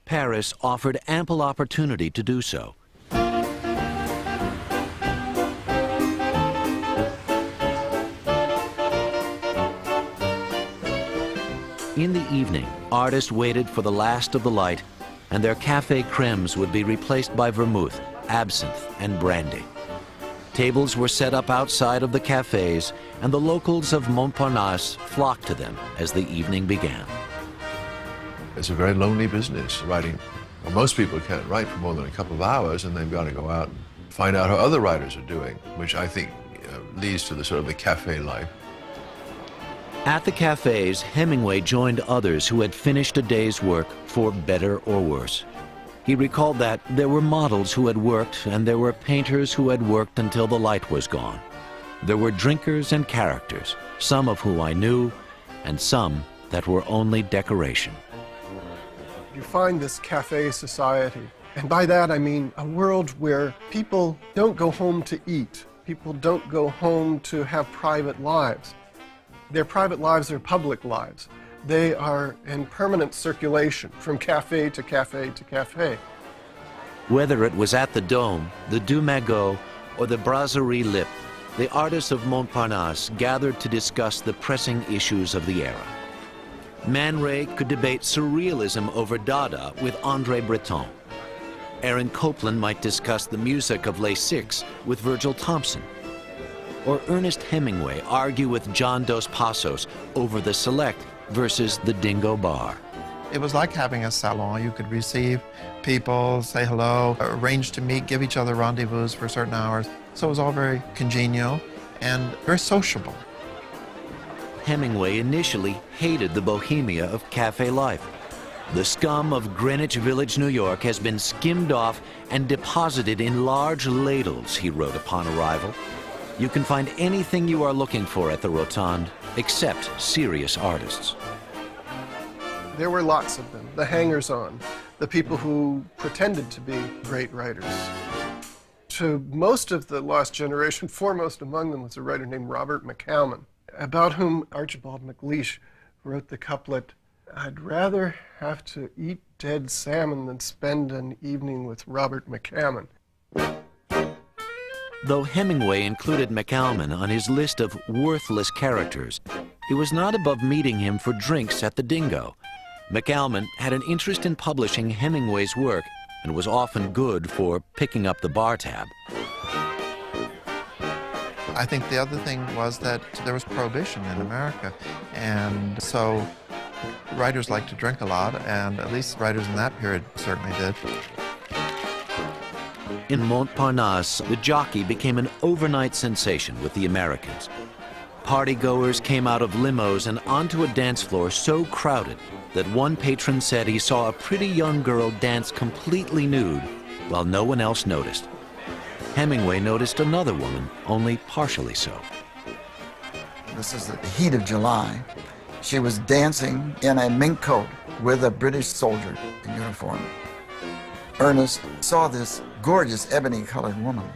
Paris offered ample opportunity to do so. In the evening, artists waited for the last of the light, and their café crèmes would be replaced by vermouth, absinthe, and brandy. Tables were set up outside of the cafés, and the locals of Montparnasse flocked to them as the evening began. It's a very lonely business, writing. Well, most people can't write for more than a couple of hours, and they've got to go out and find out how other writers are doing, which I think leads to the sort of the café life. At the cafes, Hemingway joined others who had finished a day's work for better or worse. He recalled that there were models who had worked and there were painters who had worked until the light was gone. There were drinkers and characters, some of whom I knew and some that were only decoration. You find this cafe society, and by that I mean a world where people don't go home to eat. People don't go home to have private lives. Their private lives are public lives. They are in permanent circulation from cafe to cafe to cafe. Whether it was at the Dôme, the Deux Magots, or the Brasserie Lippe, the artists of Montparnasse gathered to discuss the pressing issues of the era. Man Ray could debate surrealism over Dada with André Breton. Aaron Copland might discuss the music of Les Six with Virgil Thompson. Or Ernest Hemingway argue with John Dos Passos over the Select versus the Dingo Bar. It was like having a salon. You could receive people, say hello, arrange to meet, give each other rendezvous for certain hours. So it was all very congenial and very sociable. Hemingway initially hated the bohemia of cafe life. The scum of Greenwich Village, New York has been skimmed off and deposited in large ladles, he wrote upon arrival. You can find anything you are looking for at the Rotund, except serious artists. There were lots of them, the hangers-on, the people who pretended to be great writers. To most of the lost generation, foremost among them was a writer named Robert McCalman, about whom Archibald MacLeish wrote the couplet, "I'd rather have to eat dead salmon than spend an evening with Robert McCalman." Though Hemingway included McCalman on his list of worthless characters, he was not above meeting him for drinks at the Dingo. McCalman had an interest in publishing Hemingway's work and was often good for picking up the bar tab. I think the other thing was that there was prohibition in America, and so writers liked to drink a lot, and at least writers in that period certainly did. In Montparnasse, the jockey became an overnight sensation with the Americans. Partygoers came out of limos and onto a dance floor so crowded that one patron said he saw a pretty young girl dance completely nude while no one else noticed. Hemingway noticed another woman, only partially so. This is the heat of July. She was dancing in a mink coat with a British soldier in uniform. Ernest saw this gorgeous ebony-colored woman,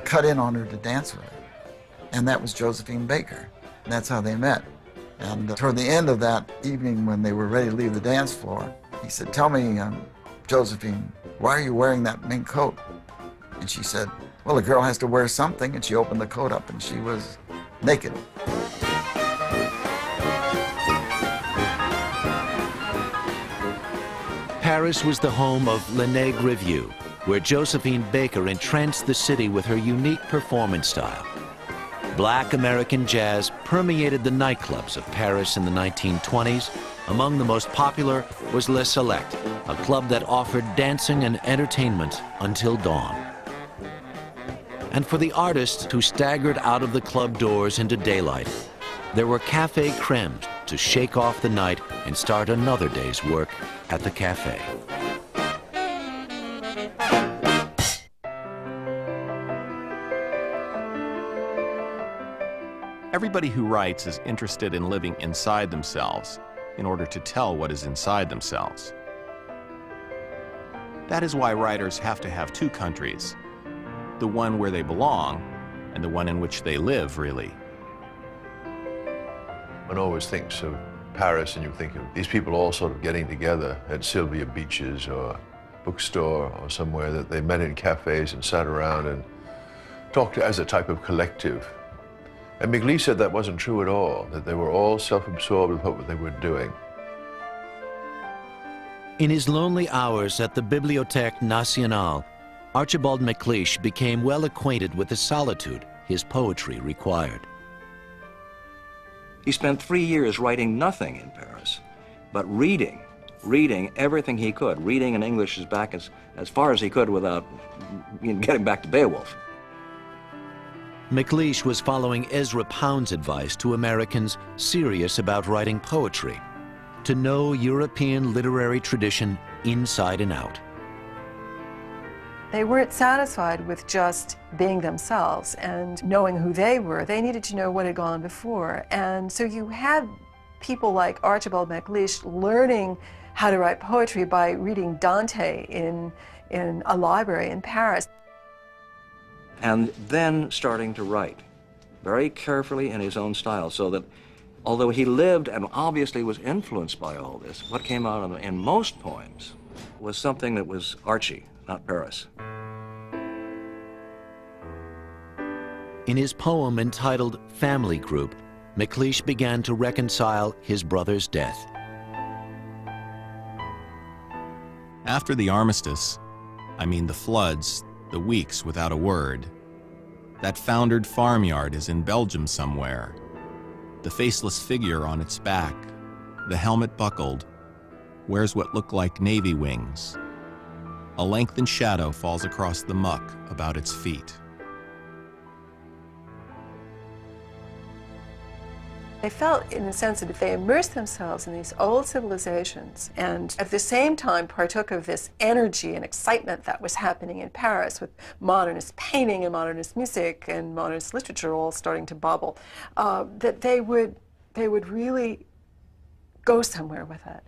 cut in on her to dance with her. And that was Josephine Baker. And that's how they met. And toward the end of that evening, when they were ready to leave the dance floor, he said, "Tell me, Josephine, why are you wearing that mink coat?" And she said, "Well, a girl has to wear something." And she opened the coat up, and she was naked. Paris was the home of Le Nègre Revue, where Josephine Baker entranced the city with her unique performance style. Black American jazz permeated the nightclubs of Paris in the 1920s. Among the most popular was Le Select, a club that offered dancing and entertainment until dawn. And for the artists who staggered out of the club doors into daylight, there were café crèmes to shake off the night and start another day's work at the cafe. Everybody who writes is interested in living inside themselves in order to tell what is inside themselves. That is why writers have to have two countries, the one where they belong and the one in which they live, really. One always thinks of Paris and you think of these people all sort of getting together at Sylvia Beach's or bookstore or somewhere, that they met in cafes and sat around and talked as a type of collective. And MacLeish said that wasn't true at all, that they were all self-absorbed with what they were doing. In his lonely hours at the Bibliothèque Nationale, Archibald MacLeish became well acquainted with the solitude his poetry required. He spent 3 years writing nothing in Paris, but reading everything he could, reading in English as far as he could without getting back to Beowulf. MacLeish was following Ezra Pound's advice to Americans serious about writing poetry, to know European literary tradition inside and out. They weren't satisfied with just being themselves and knowing who they were. They needed to know what had gone before. And so you had people like Archibald MacLeish learning how to write poetry by reading Dante in a library in Paris. And then starting to write, very carefully in his own style, so that although he lived and obviously was influenced by all this, what came out in most poems was something that was Archie, not Paris. In his poem entitled Family Group, MacLeish began to reconcile his brother's death. After the armistice, I mean the floods, the weeks without a word. That foundered farmyard is in Belgium somewhere. The faceless figure on its back, the helmet buckled, wears what look like navy wings. A lengthened shadow falls across the muck about its feet. They felt, in a sense, that if they immersed themselves in these old civilizations and at the same time partook of this energy and excitement that was happening in Paris with modernist painting and modernist music and modernist literature all starting to bubble, that they would really go somewhere with it.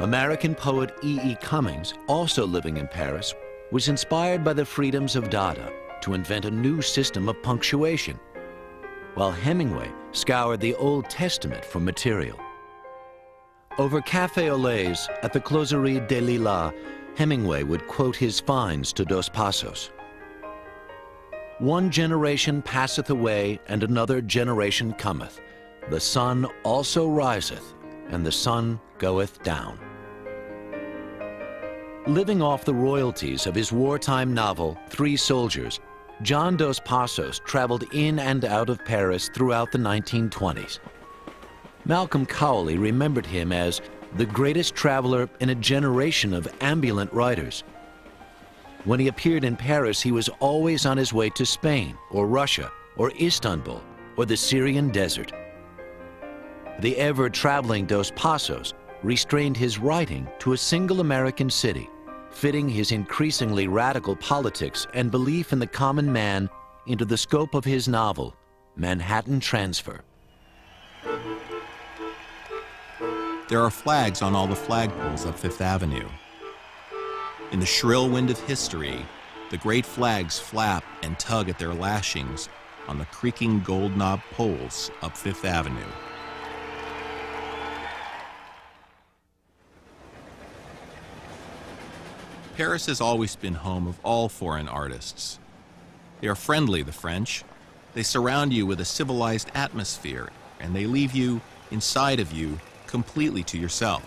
American poet E.E. Cummings, also living in Paris, was inspired by the freedoms of Dada to invent a new system of punctuation, while Hemingway scoured the Old Testament for material. Over café au lait at the Closerie des Lilas, Hemingway would quote his finds to Dos Passos. "One generation passeth away, and another generation cometh. The sun also riseth, and the sun goeth down." Living off the royalties of his wartime novel, Three Soldiers, John Dos Passos traveled in and out of Paris throughout the 1920s. Malcolm Cowley remembered him as the greatest traveler in a generation of ambulant writers. When he appeared in Paris, he was always on his way to Spain or Russia or Istanbul or the Syrian desert. The ever-traveling Dos Passos restrained his writing to a single American city, fitting his increasingly radical politics and belief in the common man into the scope of his novel, Manhattan Transfer. There are flags on all the flagpoles up Fifth Avenue. In the shrill wind of history, the great flags flap and tug at their lashings on the creaking gold knob poles up Fifth Avenue. Paris has always been home of all foreign artists. They are friendly, the French. They surround you with a civilized atmosphere, and they leave you, inside of you, completely to yourself.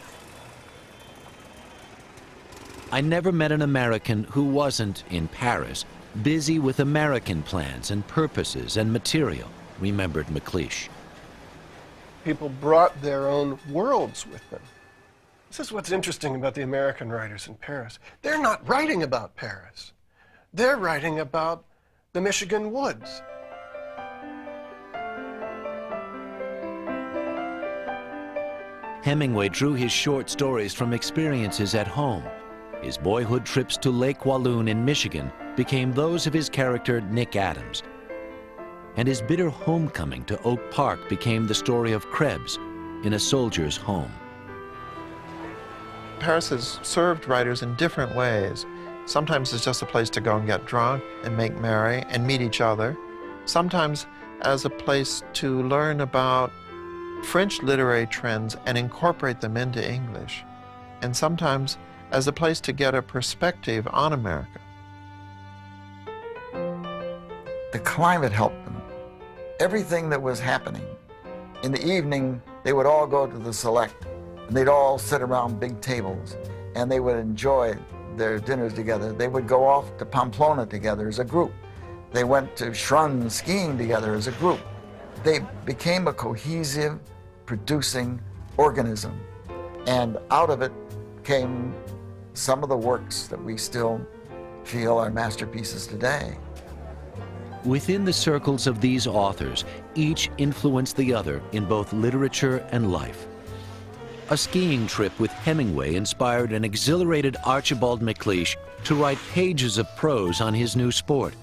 I never met an American who wasn't, in Paris, busy with American plans and purposes and material, remembered McLeish. People brought their own worlds with them. This is what's interesting about the American writers in Paris. They're not writing about Paris. They're writing about the Michigan woods. Hemingway drew his short stories from experiences at home. His boyhood trips to Lake Walloon in Michigan became those of his character Nick Adams. And his bitter homecoming to Oak Park became the story of Krebs in A Soldier's Home. Paris has served writers in different ways. Sometimes it's just a place to go and get drunk and make merry and meet each other. Sometimes as a place to learn about French literary trends and incorporate them into English. And sometimes as a place to get a perspective on America. The climate helped them. Everything that was happening. In the evening, they would all go to the Select, and they'd all sit around big tables, and they would enjoy their dinners together. They would go off to Pamplona together as a group. They went to Schrun skiing together as a group. They became a cohesive, producing organism, and out of it came some of the works that we still feel are masterpieces today. Within the circles of these authors, each influenced the other in both literature and life. A skiing trip with Hemingway inspired an exhilarated Archibald MacLeish to write pages of prose on his new sport.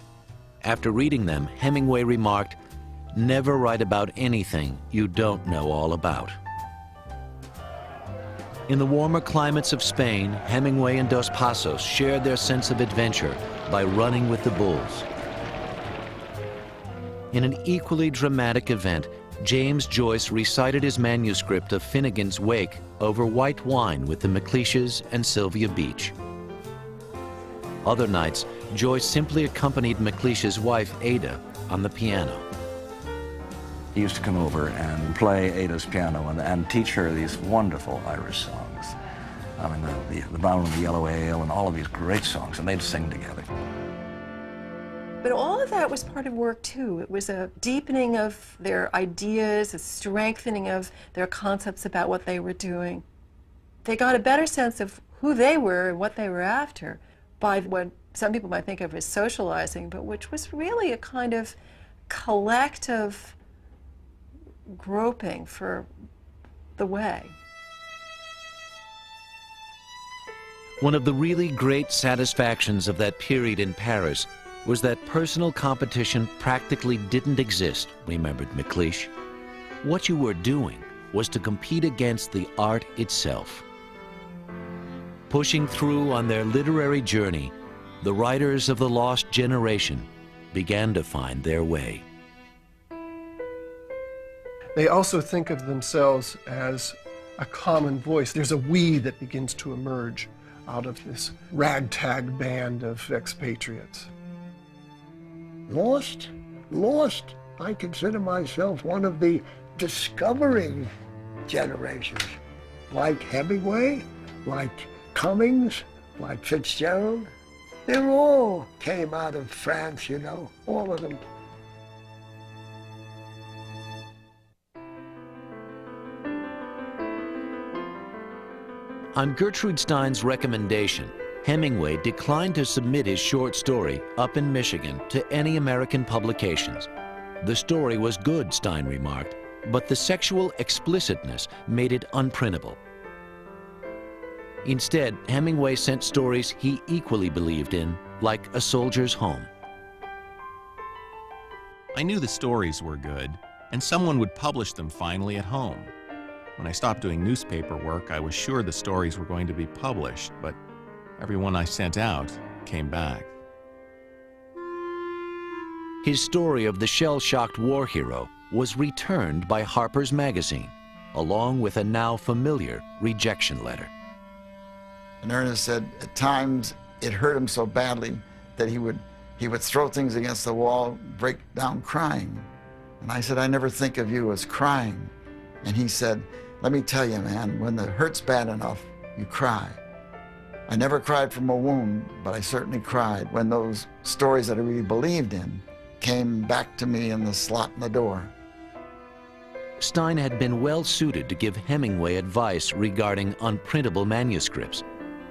After reading them, Hemingway remarked, "Never write about anything you don't know all about." In the warmer climates of Spain, Hemingway and Dos Passos shared their sense of adventure by running with the bulls. In an equally dramatic event, James Joyce recited his manuscript of Finnegan's Wake over white wine with the MacLeishes and Sylvia Beach. Other nights, Joyce simply accompanied MacLeish's wife, Ada, on the piano. He used to come over and play Ada's piano and teach her these wonderful Irish songs. I mean, the Brown and the Yellow Ale and all of these great songs, and they'd sing together. But all of that was part of work, too. It was a deepening of their ideas, a strengthening of their concepts about what they were doing. They got a better sense of who they were and what they were after by what some people might think of as socializing, but which was really a kind of collective groping for the way. One of the really great satisfactions of that period in Paris was that personal competition practically didn't exist, remembered McLeish. What you were doing was to compete against the art itself. Pushing through on their literary journey, the writers of the lost generation began to find their way. They also think of themselves as a common voice. There's a we that begins to emerge out of this ragtag band of expatriates. Lost? Lost. I consider myself one of the discovering generations. Like Hemingway, like Cummings, like Fitzgerald. They all came out of France, you know, all of them. On Gertrude Stein's recommendation, Hemingway declined to submit his short story, Up in Michigan, to any American publications. The story was good, Stein remarked, but the sexual explicitness made it unprintable. Instead, Hemingway sent stories he equally believed in, like A Soldier's Home. I knew the stories were good, and someone would publish them finally at home. When I stopped doing newspaper work, I was sure the stories were going to be published, but every one I sent out came back. His story of the shell-shocked war hero was returned by Harper's Magazine, along with a now familiar rejection letter. And Ernest said at times it hurt him so badly that he would throw things against the wall, break down crying. And I said, I never think of you as crying. And he said, let me tell you, man, when the hurt's bad enough, you cry. I never cried from a wound, but I certainly cried when those stories that I really believed in came back to me in the slot in the door. Stein had been well suited to give Hemingway advice regarding unprintable manuscripts.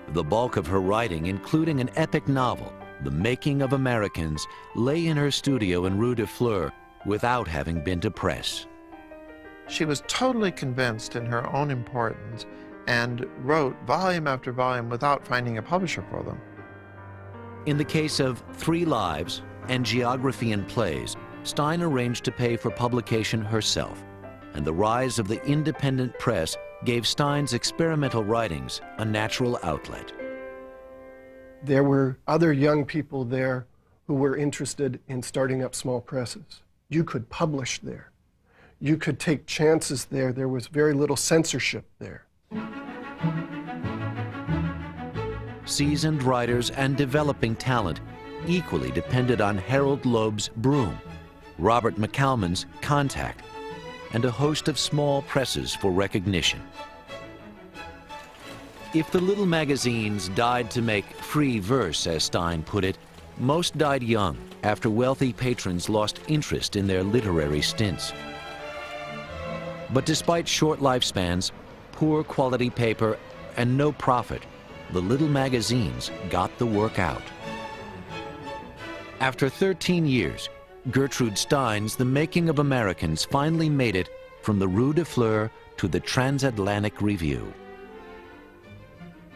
The bulk of her writing, including an epic novel, The Making of Americans, lay in her studio in Rue de Fleur without having been to press. She was totally convinced in her own importance and wrote volume after volume without finding a publisher for them. In the case of 3 Lives and Geography and Plays, Stein arranged to pay for publication herself, and the rise of the independent press gave Stein's experimental writings a natural outlet. There were other young people there who were interested in starting up small presses. You could publish there. You could take chances there. There was very little censorship there. Seasoned writers and developing talent equally depended on Harold Loeb's Broom, Robert McCalman's Contact, and a host of small presses for recognition. If the little magazines died to make free verse, as Stein put it, most died young after wealthy patrons lost interest in their literary stints. But despite short lifespans, poor quality paper, and no profit, the little magazines got the work out. After 13 years, Gertrude Stein's The Making of Americans finally made it from the Rue de Fleur to the Transatlantic Review.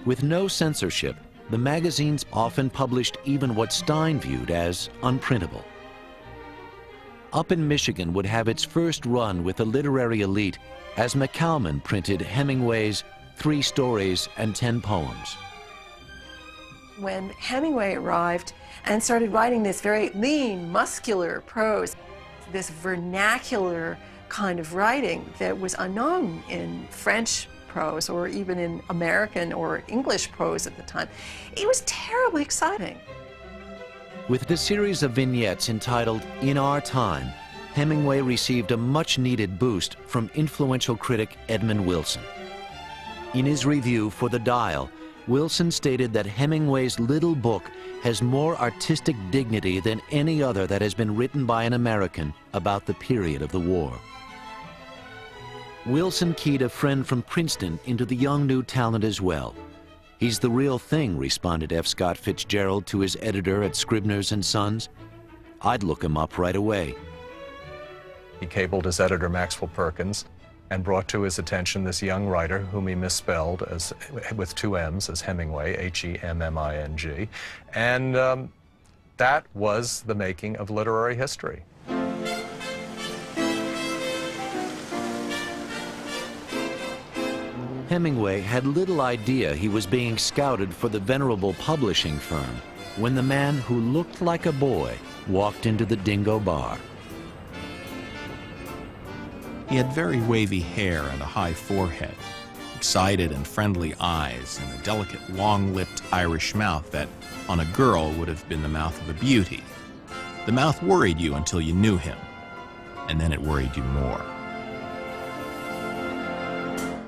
With no censorship, the magazines often published even what Stein viewed as unprintable. Up in Michigan would have its first run with the literary elite as McCalman printed Hemingway's 3 Stories and 10 Poems. When Hemingway arrived and started writing this very lean, muscular prose, this vernacular kind of writing that was unknown in French prose or even in American or English prose at the time, it was terribly exciting. With the series of vignettes entitled In Our Time, Hemingway received a much-needed boost from influential critic Edmund Wilson. In his review for The Dial, Wilson stated that Hemingway's little book has more artistic dignity than any other that has been written by an American about the period of the war. Wilson keyed a friend from Princeton into the young new talent as well. "He's the real thing," responded F. Scott Fitzgerald to his editor at Scribner's and Sons. "I'd look him up right away." He cabled his editor, Maxwell Perkins, and brought to his attention this young writer whom he misspelled as, with two M's, as Hemingway, H-E-M-M-I-N-G. And that was the making of literary history. Hemingway had little idea he was being scouted for the venerable publishing firm when the man who looked like a boy walked into the Dingo Bar. He had very wavy hair and a high forehead, excited and friendly eyes, and a delicate, long-lipped Irish mouth that, on a girl, would have been the mouth of a beauty. The mouth worried you until you knew him, and then it worried you more.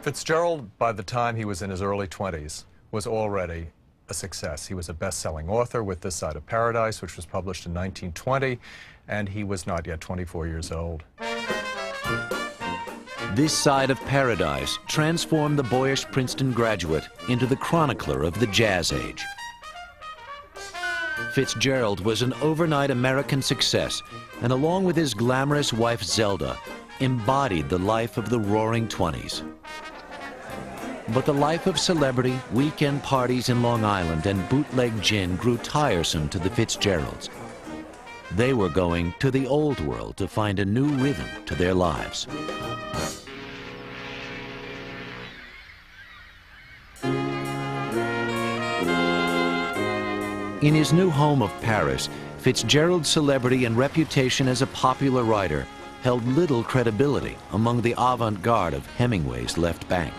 Fitzgerald, by the time he was in his early 20s, was already a success. He was a best-selling author with This Side of Paradise, which was published in 1920, and he was not yet 24 years old. This Side of Paradise transformed the boyish Princeton graduate into the chronicler of the Jazz Age. Fitzgerald was an overnight American success, and along with his glamorous wife Zelda, embodied the life of the Roaring '20s. But the life of celebrity, weekend parties in Long Island, and bootleg gin grew tiresome to the Fitzgeralds. They were going to the old world to find a new rhythm to their lives. In his new home of Paris, Fitzgerald's celebrity and reputation as a popular writer held little credibility among the avant-garde of Hemingway's left bank.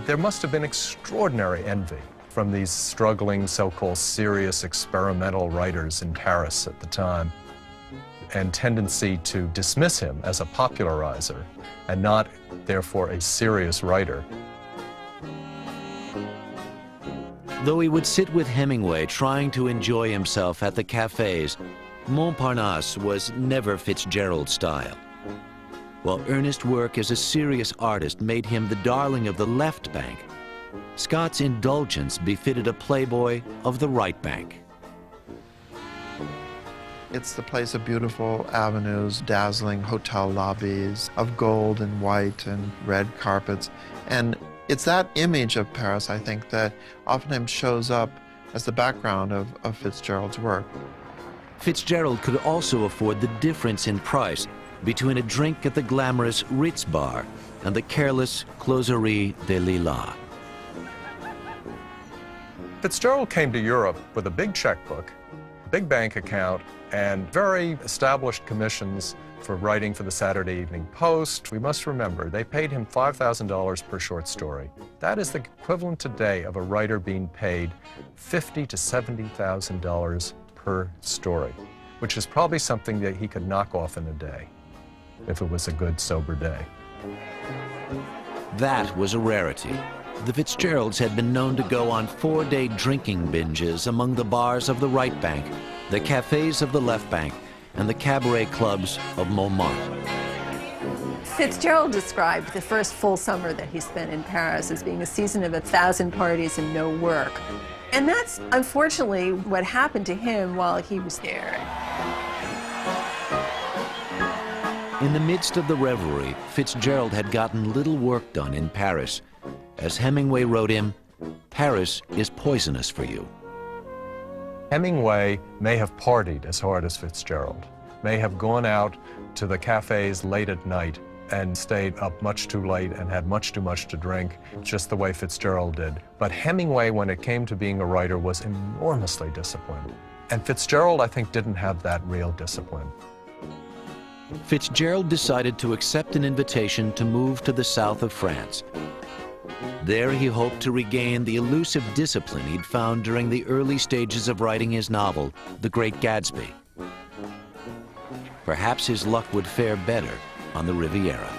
There must have been extraordinary envy from these struggling, so-called serious experimental writers in Paris at the time, and tendency to dismiss him as a popularizer and not, therefore, a serious writer. Though he would sit with Hemingway trying to enjoy himself at the cafes, Montparnasse was never Fitzgerald's style. While earnest work as a serious artist made him the darling of the left bank, Scott's indulgence befitted a playboy of the right bank. It's the place of beautiful avenues, dazzling hotel lobbies, of gold and white and red carpets. And it's that image of Paris, I think, that oftentimes shows up as the background of Fitzgerald's work. Fitzgerald could also afford the difference in price between a drink at the glamorous Ritz bar and the careless Closerie des Lilas. Fitzgerald came to Europe with a big checkbook, big bank account, and very established commissions for writing for the Saturday Evening Post. We must remember, they paid him $5,000 per short story. That is the equivalent today of a writer being paid $50,000 to $70,000 per story, which is probably something that he could knock off in a day, if it was a good, sober day. That was a rarity. The Fitzgeralds had been known to go on 4-day drinking binges among the bars of the right bank, the cafes of the left bank, and the cabaret clubs of Montmartre. Fitzgerald described the first full summer that he spent in Paris as being a season of 1,000 parties and no work. And that's unfortunately what happened to him while he was there. In the midst of the revelry, Fitzgerald had gotten little work done in Paris. As Hemingway wrote him, "Paris is poisonous for you." Hemingway may have partied as hard as Fitzgerald, may have gone out to the cafes late at night and stayed up much too late and had much too much to drink, just the way Fitzgerald did. But Hemingway, when it came to being a writer, was enormously disciplined. And Fitzgerald, I think, didn't have that real discipline. Fitzgerald decided to accept an invitation to move to the south of France. There he hoped to regain the elusive discipline he'd found during the early stages of writing his novel, The Great Gatsby. Perhaps his luck would fare better on the Riviera.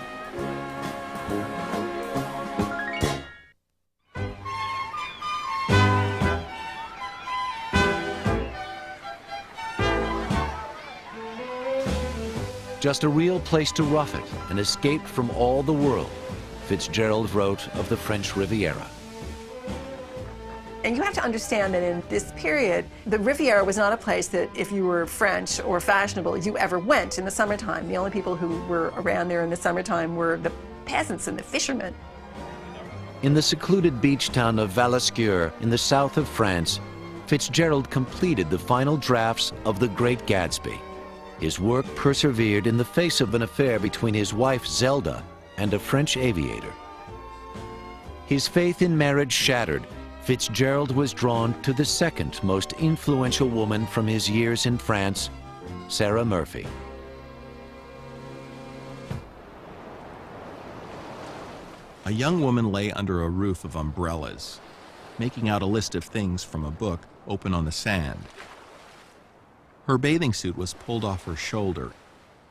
just a real place to rough it, an escape from all the world, Fitzgerald wrote of the French Riviera. And you have to understand that in this period, the Riviera was not a place that if you were French or fashionable, you ever went in the summertime. The only people who were around there in the summertime were the peasants and the fishermen. In the secluded beach town of Valescure in the south of France, Fitzgerald completed the final drafts of The Great Gatsby. His work persevered in the face of an affair between his wife Zelda and a French aviator. His faith in marriage shattered, Fitzgerald was drawn to the second most influential woman from his years in France, Sarah Murphy. A young woman lay under a roof of umbrellas, making out a list of things from a book open on the sand. Her bathing suit was pulled off her shoulder,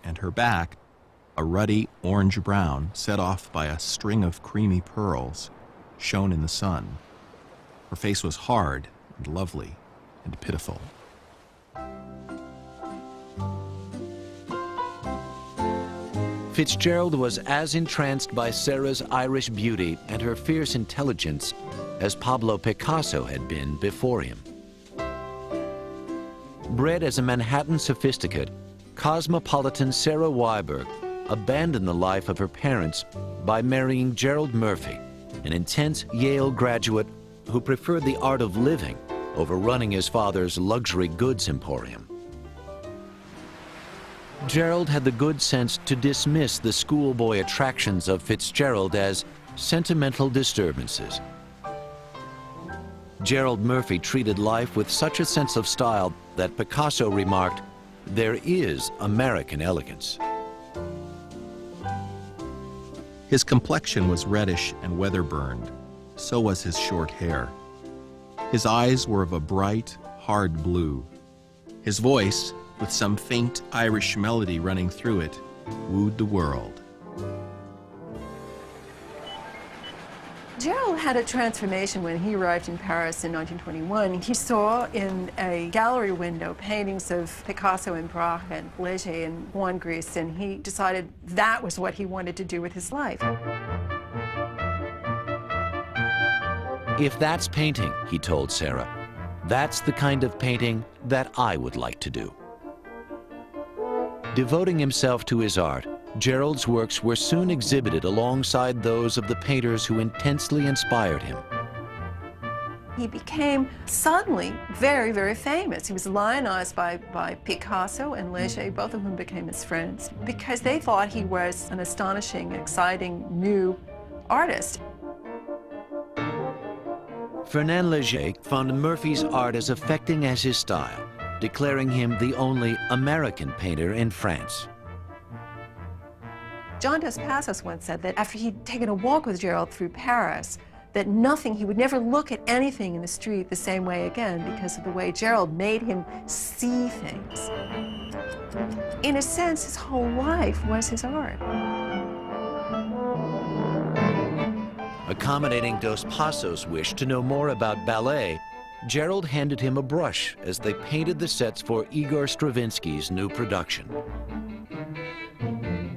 and her back, a ruddy orange-brown set off by a string of creamy pearls, shone in the sun. Her face was hard and lovely and pitiful. Fitzgerald was as entranced by Sarah's Irish beauty and her fierce intelligence as Pablo Picasso had been before him. Bred as a Manhattan sophisticate, cosmopolitan Sarah Weiberg abandoned the life of her parents by marrying Gerald Murphy, an intense Yale graduate who preferred the art of living over running his father's luxury goods emporium. Gerald had the good sense to dismiss the schoolboy attractions of Fitzgerald as sentimental disturbances. Gerald Murphy treated life with such a sense of style that Picasso remarked, "There is American elegance." His complexion was reddish and weather-burned. So was his short hair. His eyes were of a bright, hard blue. His voice, with some faint Irish melody running through it, wooed the world. Gerald had a transformation when he arrived in Paris in 1921. He saw in a gallery window paintings of Picasso and Braque and Léger and Juan Gris, and he decided that was what he wanted to do with his life. "If that's painting," he told Sarah, "that's the kind of painting that I would like to do." Devoting himself to his art, Gerald's works were soon exhibited alongside those of the painters who intensely inspired him. He became suddenly very, very famous. He was lionized by Picasso and Léger, both of whom became his friends, because they thought he was an astonishing, exciting, new artist. Fernand Léger found Murphy's art as affecting as his style, declaring him the only American painter in France. John Dos Passos once said that after he'd taken a walk with Gerald through Paris, that nothing, he would never look at anything in the street the same way again because of the way Gerald made him see things. In a sense, his whole life was his art. Accommodating Dos Passos' wish to know more about ballet, Gerald handed him a brush as they painted the sets for Igor Stravinsky's new production.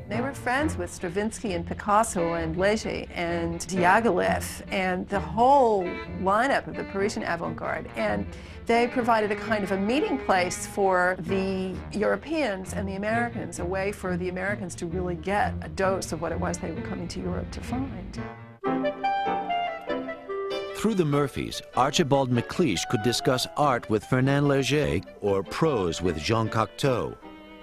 They were friends with Stravinsky and Picasso and Léger and Diaghilev and the whole lineup of the Parisian avant-garde. And they provided a kind of a meeting place for the Europeans and the Americans, a way for the Americans to really get a dose of what it was they were coming to Europe to find. Through the Murphys, Archibald MacLeish could discuss art with Fernand Léger or prose with Jean Cocteau,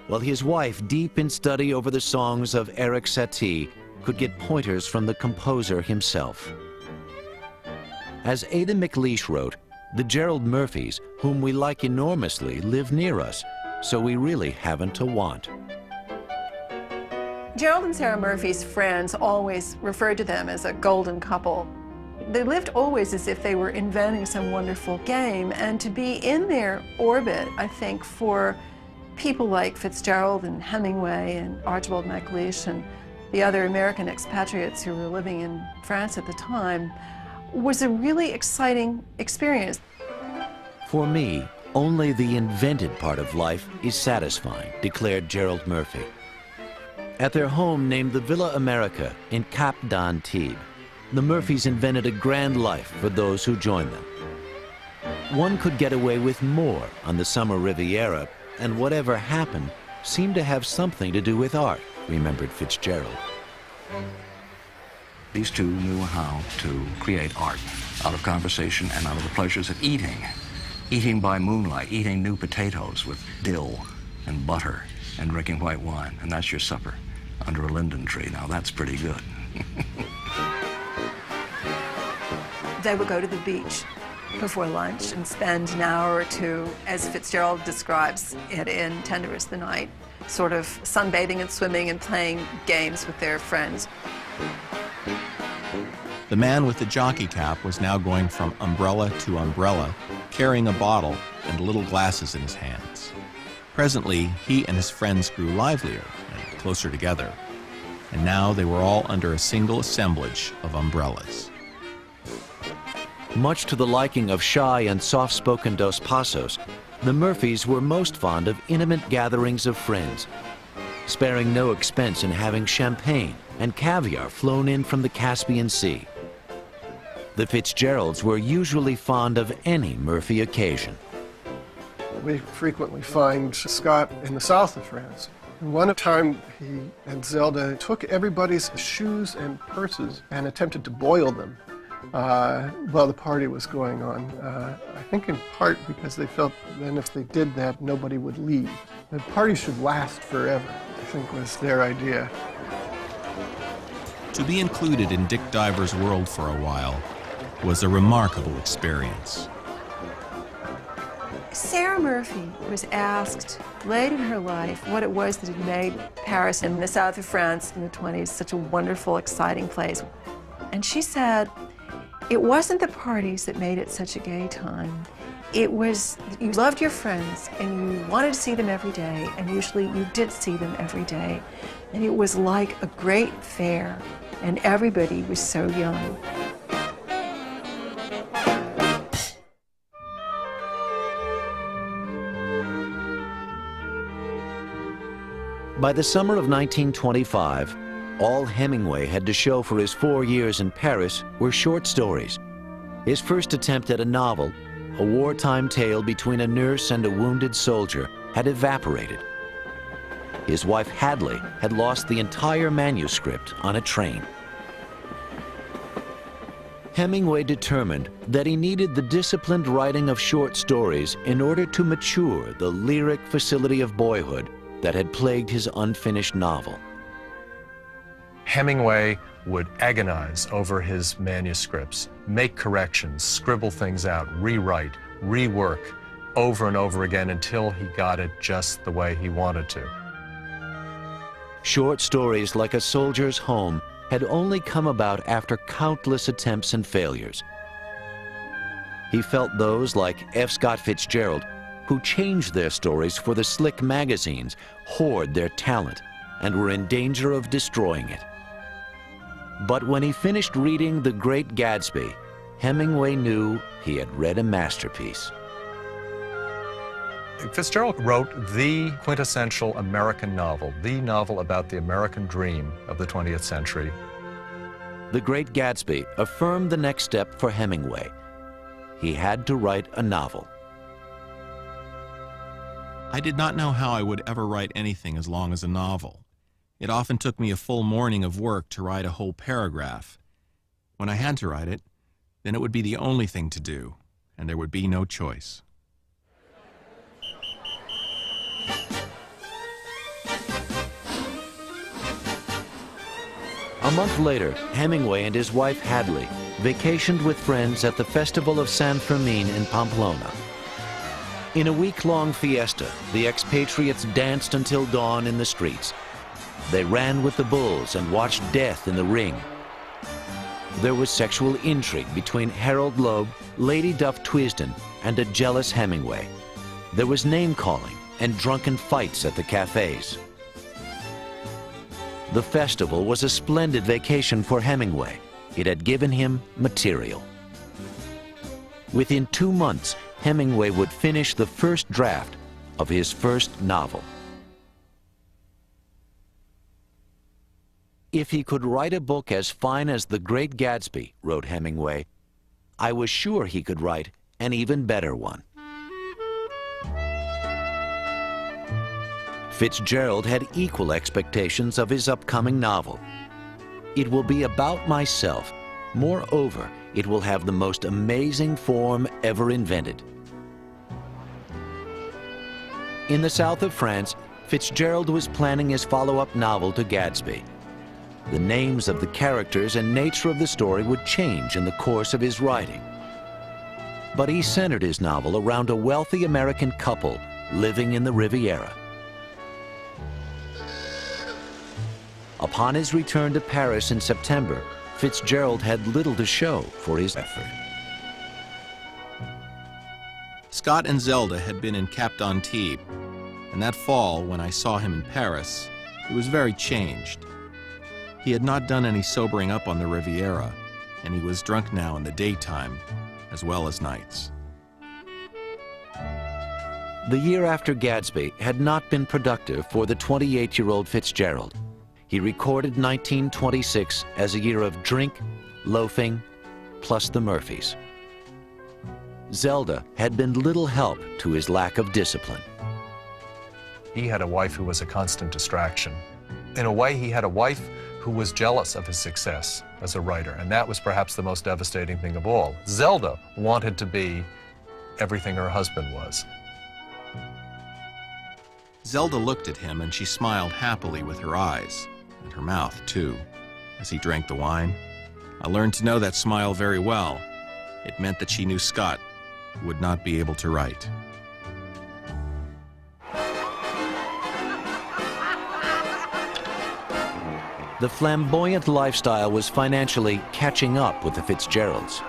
while his wife, deep in study over the songs of Erik Satie, could get pointers from the composer himself. As Ada MacLeish wrote, "The Gerald Murphys, whom we like enormously, live near us, so we really haven't to want." Gerald and Sarah Murphy's friends always referred to them as a golden couple. They lived always as if they were inventing some wonderful game, and to be in their orbit, I think, for people like Fitzgerald and Hemingway and Archibald MacLeish and the other American expatriates who were living in France at the time was a really exciting experience. "For me, only the invented part of life is satisfying," declared Gerald Murphy. At their home named the Villa America in Cap d'Antibes, the Murphys invented a grand life for those who joined them. One could get away with more on the summer Riviera, and whatever happened seemed to have something to do with art, remembered Fitzgerald. These two knew how to create art out of conversation and out of the pleasures of eating. Eating by moonlight, eating new potatoes with dill and butter and drinking white wine. And that's your supper under a linden tree. Now that's pretty good. They would go to the beach before lunch and spend an hour or two, as Fitzgerald describes it in Tenderest the Night, sort of sunbathing and swimming and playing games with their friends. The man with the jockey cap was now going from umbrella to umbrella, carrying a bottle and little glasses in his hands. Presently, he and his friends grew livelier and closer together, and now they were all under a single assemblage of umbrellas. Much to the liking of shy and soft-spoken Dos Passos, the Murphys were most fond of intimate gatherings of friends, sparing no expense in having champagne and caviar flown in from the Caspian Sea. The Fitzgeralds were usually fond of any Murphy occasion. We frequently find Scott in the south of France. And one time, he and Zelda took everybody's shoes and purses and attempted to boil them while the party was going on. I think in part because they felt then if they did that, nobody would leave. The party should last forever, I think was their idea. To be included in Dick Diver's world for a while was a remarkable experience. Sarah Murphy was asked late in her life what it was that had made Paris in the south of France in the 20s such a wonderful, exciting place. And she said, it wasn't the parties that made it such a gay time. It was, you loved your friends and you wanted to see them every day, and usually you did see them every day. And it was like a great fair, and everybody was so young. By the summer of 1925, all Hemingway had to show for his 4 years in Paris were short stories. His first attempt at a novel, a wartime tale between a nurse and a wounded soldier, had evaporated. His wife Hadley had lost the entire manuscript on a train. Hemingway determined that he needed the disciplined writing of short stories in order to mature the lyric facility of boyhood that had plagued his unfinished novel. Hemingway would agonize over his manuscripts, make corrections, scribble things out, rewrite, rework over and over again until he got it just the way he wanted to. Short stories like A Soldier's Home had only come about after countless attempts and failures. He felt those like F. Scott Fitzgerald, who changed their stories for the slick magazines, hoard their talent, and were in danger of destroying it. But when he finished reading The Great Gatsby, Hemingway knew he had read a masterpiece. Fitzgerald wrote the quintessential American novel, the novel about the American dream of the 20th century. The Great Gatsby affirmed the next step for Hemingway. He had to write a novel. I did not know how I would ever write anything as long as a novel. It often took me a full morning of work to write a whole paragraph. When I had to write it, then it would be the only thing to do, and there would be no choice. A month later, Hemingway and his wife Hadley vacationed with friends at the Festival of San Fermin in Pamplona. In a week-long fiesta, the expatriates danced until dawn in the streets. They ran with the bulls and watched death in the ring. There was sexual intrigue between Harold Loeb, Lady Duff Twisden, and a jealous Hemingway. There was name-calling and drunken fights at the cafes. The festival was a splendid vacation for Hemingway. It had given him material. Within 2 months, Hemingway would finish the first draft of his first novel. If he could write a book as fine as The Great Gatsby, wrote Hemingway, I was sure he could write an even better one. Fitzgerald had equal expectations of his upcoming novel. It will be about myself. Moreover, it will have the most amazing form ever invented. In the south of France, Fitzgerald was planning his follow-up novel to Gatsby. The names of the characters and nature of the story would change in the course of his writing. But he centered his novel around a wealthy American couple living in the Riviera. Upon his return to Paris in September, Fitzgerald had little to show for his effort. Scott and Zelda had been in Cap d'Antibes, and that fall, when I saw him in Paris, he was very changed. He had not done any sobering up on the Riviera, and he was drunk now in the daytime as well as nights. The year after Gatsby had not been productive for the 28-year-old Fitzgerald. He recorded 1926 as a year of drink, loafing, plus the Murphys. Zelda had been little help to his lack of discipline. He had a wife who was a constant distraction. In a way, he had a wife who was jealous of his success as a writer, and that was perhaps the most devastating thing of all. Zelda wanted to be everything her husband was. Zelda looked at him and she smiled happily with her eyes, and her mouth too, as he drank the wine. I learned to know that smile very well. It meant that she knew Scott would not be able to write. The flamboyant lifestyle was financially catching up with the Fitzgeralds.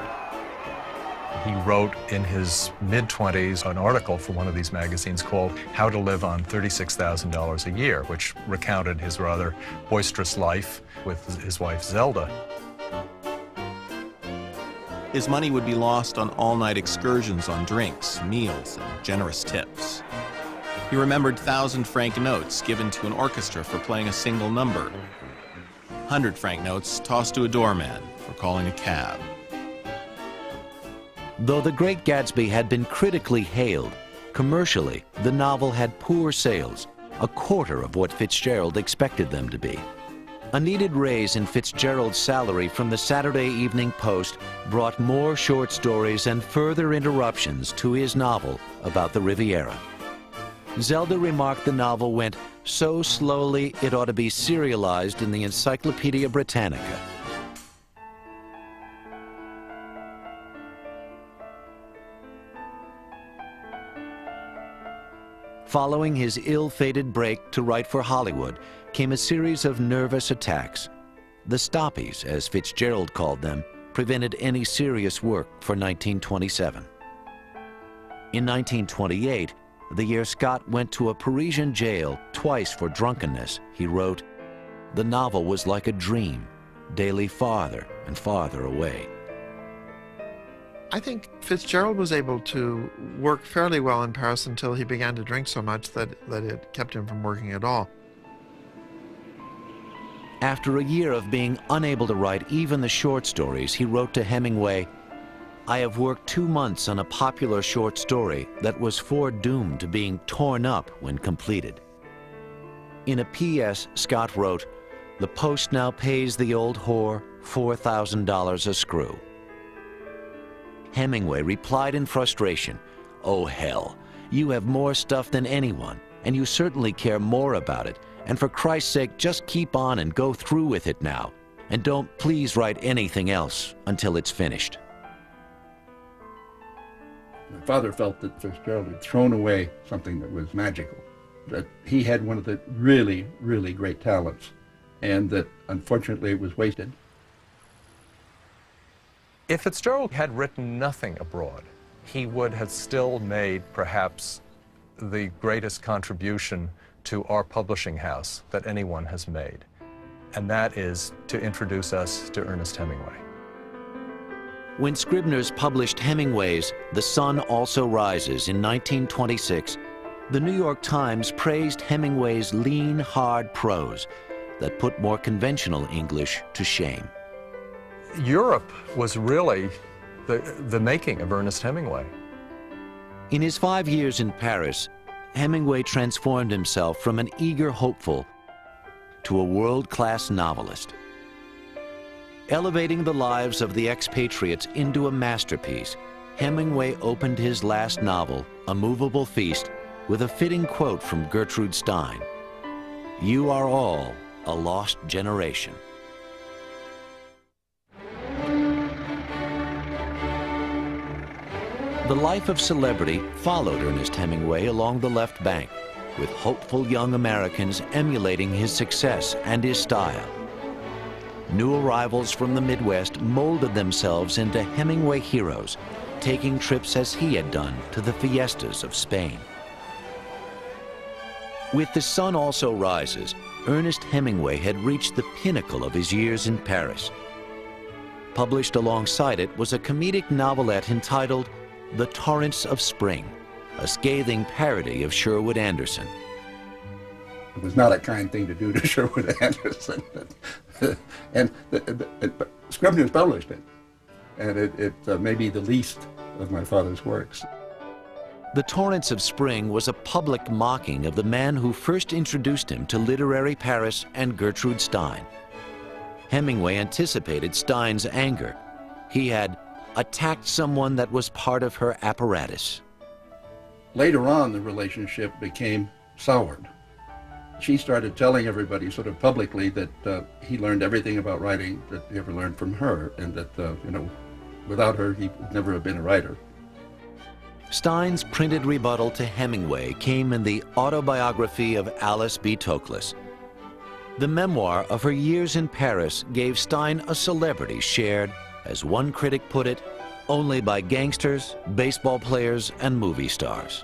He wrote in his mid-20s an article for one of these magazines called How to Live on $36,000 a Year, which recounted his rather boisterous life with his wife Zelda. His money would be lost on all-night excursions on drinks, meals, and generous tips. He remembered 1,000-franc notes given to an orchestra for playing a single number. 100-franc notes tossed to a doorman for calling a cab. Though The Great Gatsby had been critically hailed, commercially, the novel had poor sales, a quarter of what Fitzgerald expected them to be. A needed raise in Fitzgerald's salary from the Saturday Evening Post brought more short stories and further interruptions to his novel about the Riviera. Zelda remarked the novel went so slowly it ought to be serialized in the Encyclopedia Britannica. Following his ill-fated break to write for Hollywood came a series of nervous attacks. The stoppies, as Fitzgerald called them, prevented any serious work for 1927. In 1928, the year Scott went to a Parisian jail twice for drunkenness, he wrote, "The novel was like a dream, daily farther and farther away." I think Fitzgerald was able to work fairly well in Paris until he began to drink so much that it kept him from working at all. After a year of being unable to write even the short stories, he wrote to Hemingway, "I have worked 2 months on a popular short story that was foredoomed to being torn up when completed." In a P.S., Scott wrote, "The Post now pays the old whore $4,000 a screw." Hemingway replied in frustration, "Oh hell, you have more stuff than anyone, and you certainly care more about it, and for Christ's sake, just keep on and go through with it now, and don't please write anything else until it's finished." My father felt that Fitzgerald had thrown away something that was magical, that he had one of the really, really great talents, and that unfortunately it was wasted. If Fitzgerald had written nothing abroad, he would have still made perhaps the greatest contribution to our publishing house that anyone has made, and that is to introduce us to Ernest Hemingway. When Scribner's published Hemingway's The Sun Also Rises in 1926, the New York Times praised Hemingway's lean, hard prose, that put more conventional English to shame. Europe was really the making of Ernest Hemingway. In his 5 years in Paris, Hemingway transformed himself from an eager hopeful to a world-class novelist. Elevating the lives of the expatriates into a masterpiece, Hemingway opened his last novel, A Movable Feast, with a fitting quote from Gertrude Stein: "You are all a lost generation." The life of celebrity followed Ernest Hemingway along the left bank, with hopeful young Americans emulating his success and his style. New arrivals from the Midwest molded themselves into Hemingway heroes, taking trips as he had done to the fiestas of Spain. With The Sun Also Rises, Ernest Hemingway had reached the pinnacle of his years in Paris. Published alongside it was a comedic novelette entitled The Torrents of Spring, a scathing parody of Sherwood Anderson. It was not a kind thing to do to Sherwood Anderson. And Scribner's published it, and it may be the least of my father's works. The Torrents of Spring was a public mocking of the man who first introduced him to literary Paris and Gertrude Stein. Hemingway anticipated Stein's anger. He had attacked someone that was part of her apparatus. Later on, the relationship became soured. She started telling everybody sort of publicly that he learned everything about writing that he ever learned from her, and that, without her, he would never have been a writer. Stein's printed rebuttal to Hemingway came in the autobiography of Alice B. Toklas. The memoir of her years in Paris gave Stein a celebrity shared, as one critic put it, only by gangsters, baseball players, and movie stars.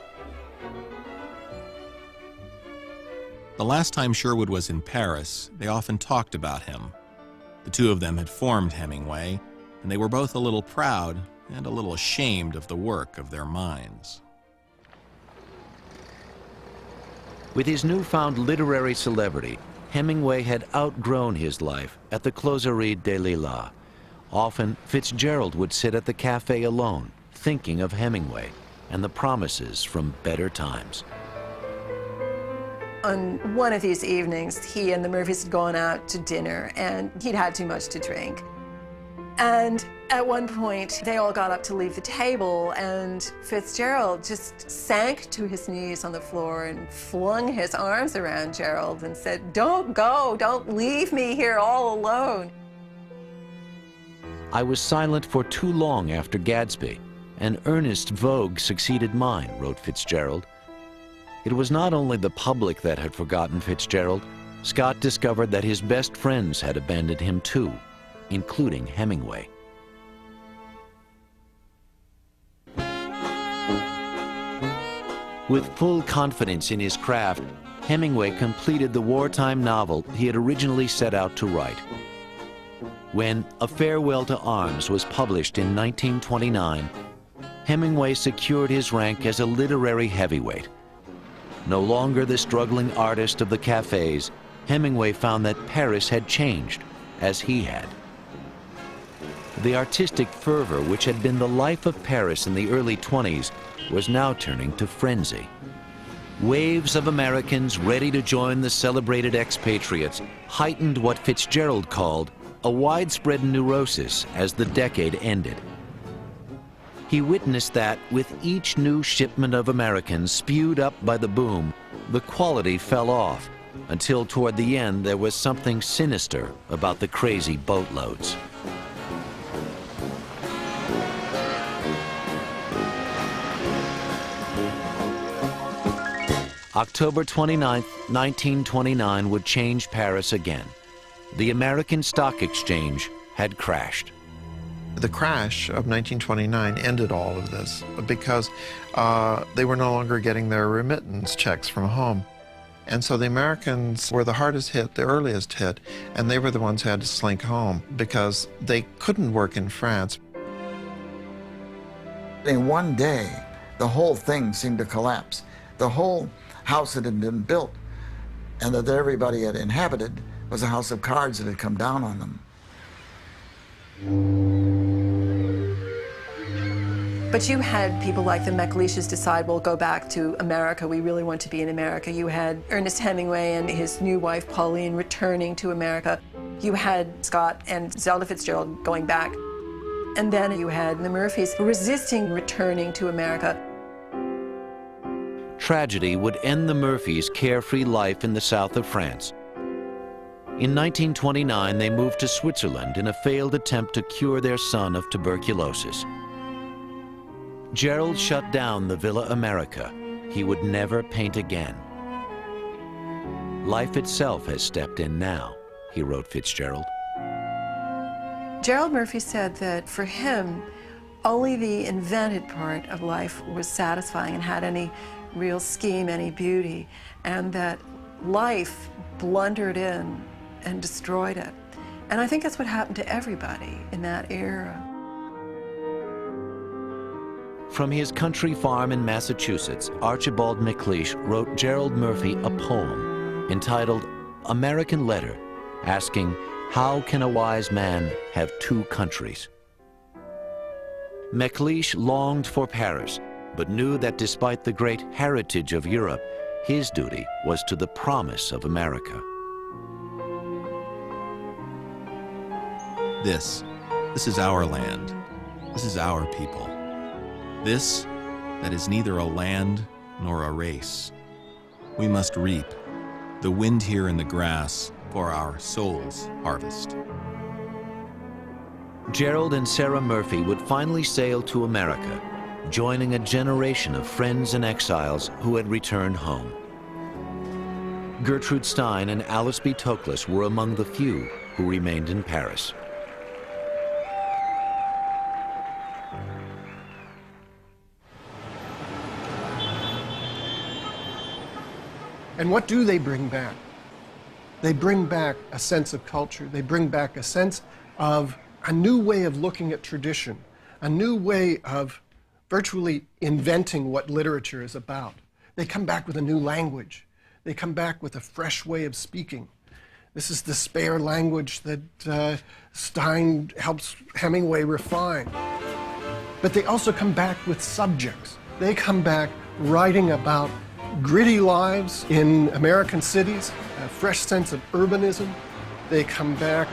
The last time Sherwood was in Paris, they often talked about him. The two of them had formed Hemingway, and they were both a little proud and a little ashamed of the work of their minds. With his newfound literary celebrity, Hemingway had outgrown his life at the Closerie des Lilas. Often, Fitzgerald would sit at the cafe alone, thinking of Hemingway and the promises from better times. On one of these evenings, he and the Murphys had gone out to dinner, and he'd had too much to drink. And at one point, they all got up to leave the table, and Fitzgerald just sank to his knees on the floor and flung his arms around Gerald and said, "Don't go, don't leave me here all alone." I was silent for too long after Gadsby, and Ernest's vogue succeeded mine, wrote Fitzgerald. It was not only the public that had forgotten Fitzgerald. Scott discovered that his best friends had abandoned him too, including Hemingway. With full confidence in his craft, Hemingway completed the wartime novel he had originally set out to write. When A Farewell to Arms was published in 1929, Hemingway secured his rank as a literary heavyweight. No longer the struggling artist of the cafes, Hemingway found that Paris had changed, as he had. The artistic fervor which had been the life of Paris in the early 20s was now turning to frenzy. Waves of Americans ready to join the celebrated expatriates heightened what Fitzgerald called a widespread neurosis as the decade ended. He witnessed that with each new shipment of Americans spewed up by the boom, the quality fell off, until toward the end there was something sinister about the crazy boatloads. October 29, 1929 would change Paris again. The American Stock Exchange had crashed. The crash of 1929 ended all of this because they were no longer getting their remittance checks from home. And so the Americans were the hardest hit, the earliest hit, and they were the ones who had to slink home because they couldn't work in France. In one day, the whole thing seemed to collapse. The whole house that had been built and that everybody had inhabited was a house of cards that had come down on them. But you had people like the McLeishes decide, we'll go back to America. We really want to be in America. You had Ernest Hemingway and his new wife, Pauline, returning to America. You had Scott and Zelda Fitzgerald going back. And then you had the Murphys resisting returning to America. Tragedy would end the Murphys' carefree life in the south of France. In 1929, they moved to Switzerland in a failed attempt to cure their son of tuberculosis. Gerald shut down the Villa America. He would never paint again. Life itself has stepped in now, he wrote Fitzgerald. Gerald Murphy said that for him, only the invented part of life was satisfying and had any real scheme, any beauty, and that life blundered in and destroyed it. And I think that's what happened to everybody in that era. From his country farm in Massachusetts, Archibald MacLeish wrote Gerald Murphy a poem entitled American Letter, asking, how can a wise man have two countries? MacLeish longed for Paris, but knew that despite the great heritage of Europe, his duty was to the promise of America. This is our land. This is our people. This that is neither a land nor a race. We must reap the wind here in the grass for our soul's harvest. Gerald and Sarah Murphy would finally sail to America, joining a generation of friends and exiles who had returned home. Gertrude Stein and Alice B. Toklas were among the few who remained in Paris. And what do they bring back? They bring back a sense of culture. They bring back a sense of a new way of looking at tradition, a new way of virtually inventing what literature is about. They come back with a new language. They come back with a fresh way of speaking. This is the spare language that Stein helps Hemingway refine. But they also come back with subjects. They come back writing about gritty lives in American cities, a fresh sense of urbanism. They come back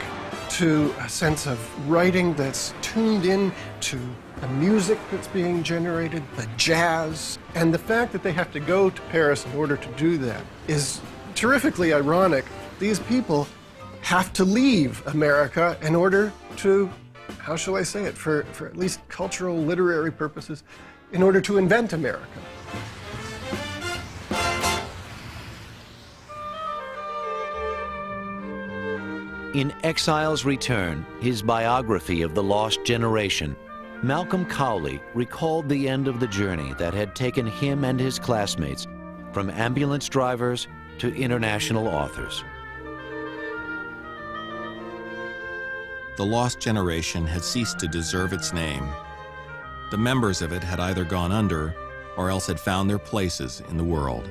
to a sense of writing that's tuned in to the music that's being generated, the jazz. And the fact that they have to go to Paris in order to do that is terrifically ironic. These people have to leave America in order to, how shall I say it, for at least cultural, literary purposes, in order to invent America. In Exile's Return, his biography of the lost generation, Malcolm Cowley recalled the end of the journey that had taken him and his classmates from ambulance drivers to international authors. The lost generation had ceased to deserve its name. The members of it had either gone under or else had found their places in the world.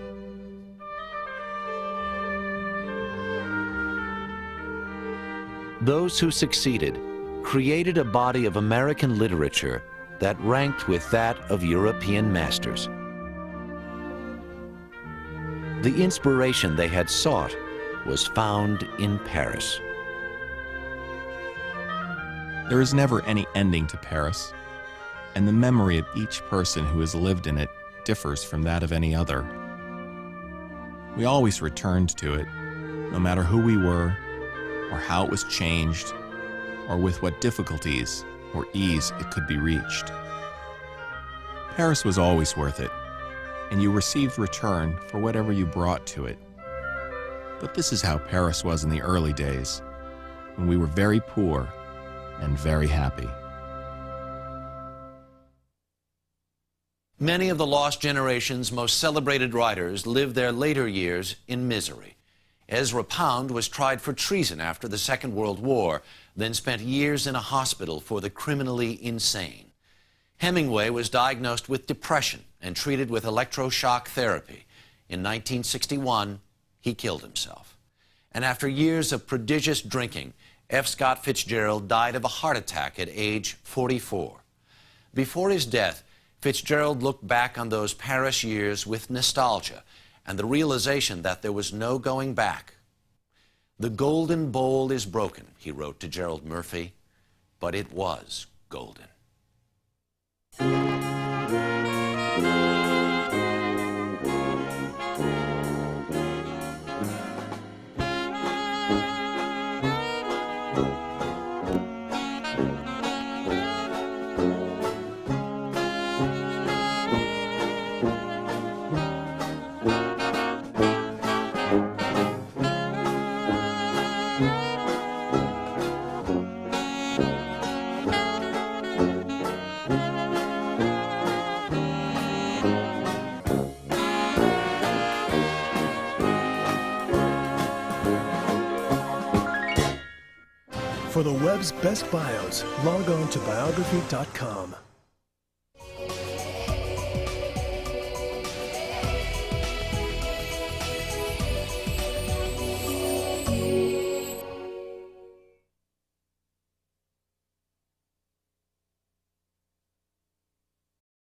Those who succeeded created a body of American literature that ranked with that of European masters. The inspiration they had sought was found in Paris. There is never any ending to Paris, and the memory of each person who has lived in it differs from that of any other. We always returned to it, no matter who we were, or how it was changed, or with what difficulties or ease it could be reached. Paris was always worth it, and you received return for whatever you brought to it. But this is how Paris was in the early days, when we were very poor and very happy. Many of the lost generation's most celebrated writers lived their later years in misery. Ezra Pound was tried for treason after the Second World War, then spent years in a hospital for the criminally insane. Hemingway was diagnosed with depression and treated with electroshock therapy. In 1961, he killed himself. And after years of prodigious drinking, F. Scott Fitzgerald died of a heart attack at age 44. Before his death, Fitzgerald looked back on those Paris years with nostalgia and the realization that there was no going back. "The golden bowl is broken," he wrote to Gerald Murphy, but it was golden. For the web's best bios, log on to biography.com.